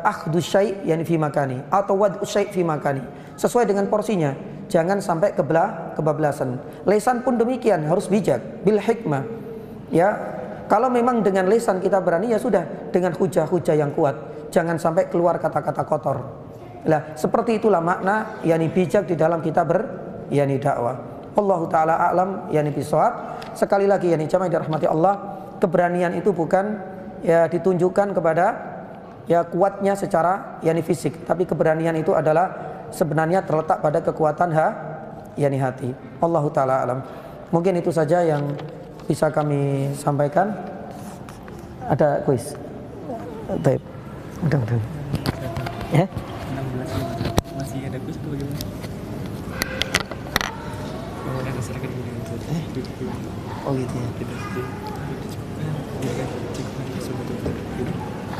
akhdhu syai' yani fi makani, atau wad'u syai' fi makani, sesuai dengan porsinya. Jangan sampai kebablasan. Lisan pun demikian, harus bijak bil hikmah. Ya, kalau memang dengan lisan kita berani, ya sudah, dengan hujah-hujah yang kuat. Jangan sampai keluar kata-kata kotor. Lah, seperti itulah makna yakni bijak di dalam kita yakni dakwah. Wallahu taala a'lam yakni bisawab. Sekali lagi yakni jamaah dirahmati Allah, keberanian itu bukan ya ditunjukkan kepada ya kuatnya secara yakni fisik, tapi keberanian itu adalah sebenarnya terletak pada kekuatan yakni hati. Wallahu taala a'lam. Mungkin itu saja yang bisa kami sampaikan. Ada kuis. Baik. Mudah-mudahan. Ya? 16 masih ada kuis atau bagaimana? Oh, ada seragam ini. Oh gitu ya. Kita ya kan cek lagi semua itu.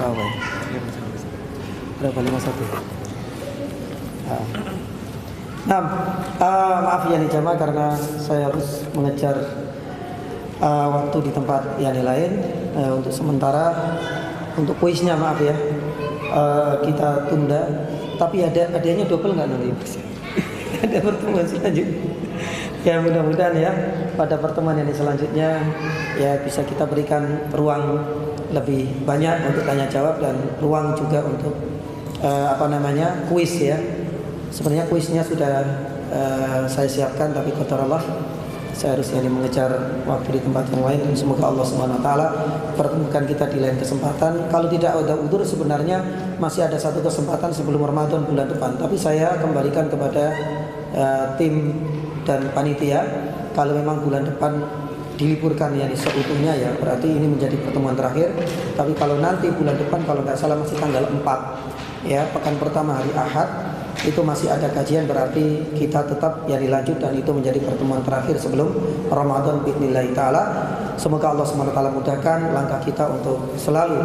Oh, baik. Ya masih. Berapa 51? Nah, maaf ya nih jamaah, karena saya harus mengejar waktu di tempat yang lain. Untuk sementara untuk kuisnya maaf ya, kita tunda. Tapi adanya double nggak nanti? Ada pertemuan selanjutnya. Ya mudah-mudahan ya pada pertemuan yang selanjutnya ya bisa kita berikan ruang lebih banyak untuk tanya jawab, dan ruang juga untuk kuis ya. Sebenarnya kuisnya sudah saya siapkan, tapi qadarullah saya harus mengejar waktu di tempat yang lain. Dan semoga Allah Subhanahu wa taala pertemukan kita di lain kesempatan. Kalau tidak ada udzur, sebenarnya masih ada satu kesempatan sebelum Ramadan bulan depan. Tapi saya kembalikan kepada tim dan panitia, kalau memang bulan depan diliburkan ya seutuhnya, ya berarti ini menjadi pertemuan terakhir. Tapi kalau nanti bulan depan, kalau nggak salah masih tanggal 4 ya, pekan pertama hari Ahad itu masih ada kajian, berarti kita tetap ya dilanjut dan itu menjadi pertemuan terakhir sebelum Ramadan biidznillah taala. Semoga Allah SWT mudahkan langkah kita untuk selalu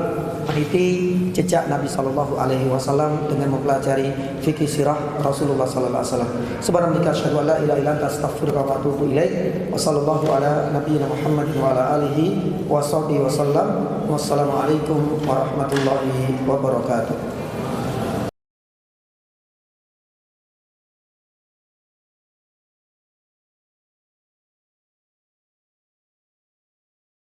meniti jejak Nabi sallallahu alaihi wasallam dengan mempelajari fikih sirah Rasulullah sallallahu alaihi wasallam. Subhanallah, asyhadu an la ilaha illa anta, astaghfiruka wa atubu ilaik. Wa sallallahu ala nabiyyina Muhammadin wa ala alihi wa sahbihi wasallam. Wassalamualaikum warahmatullahi wabarakatuh.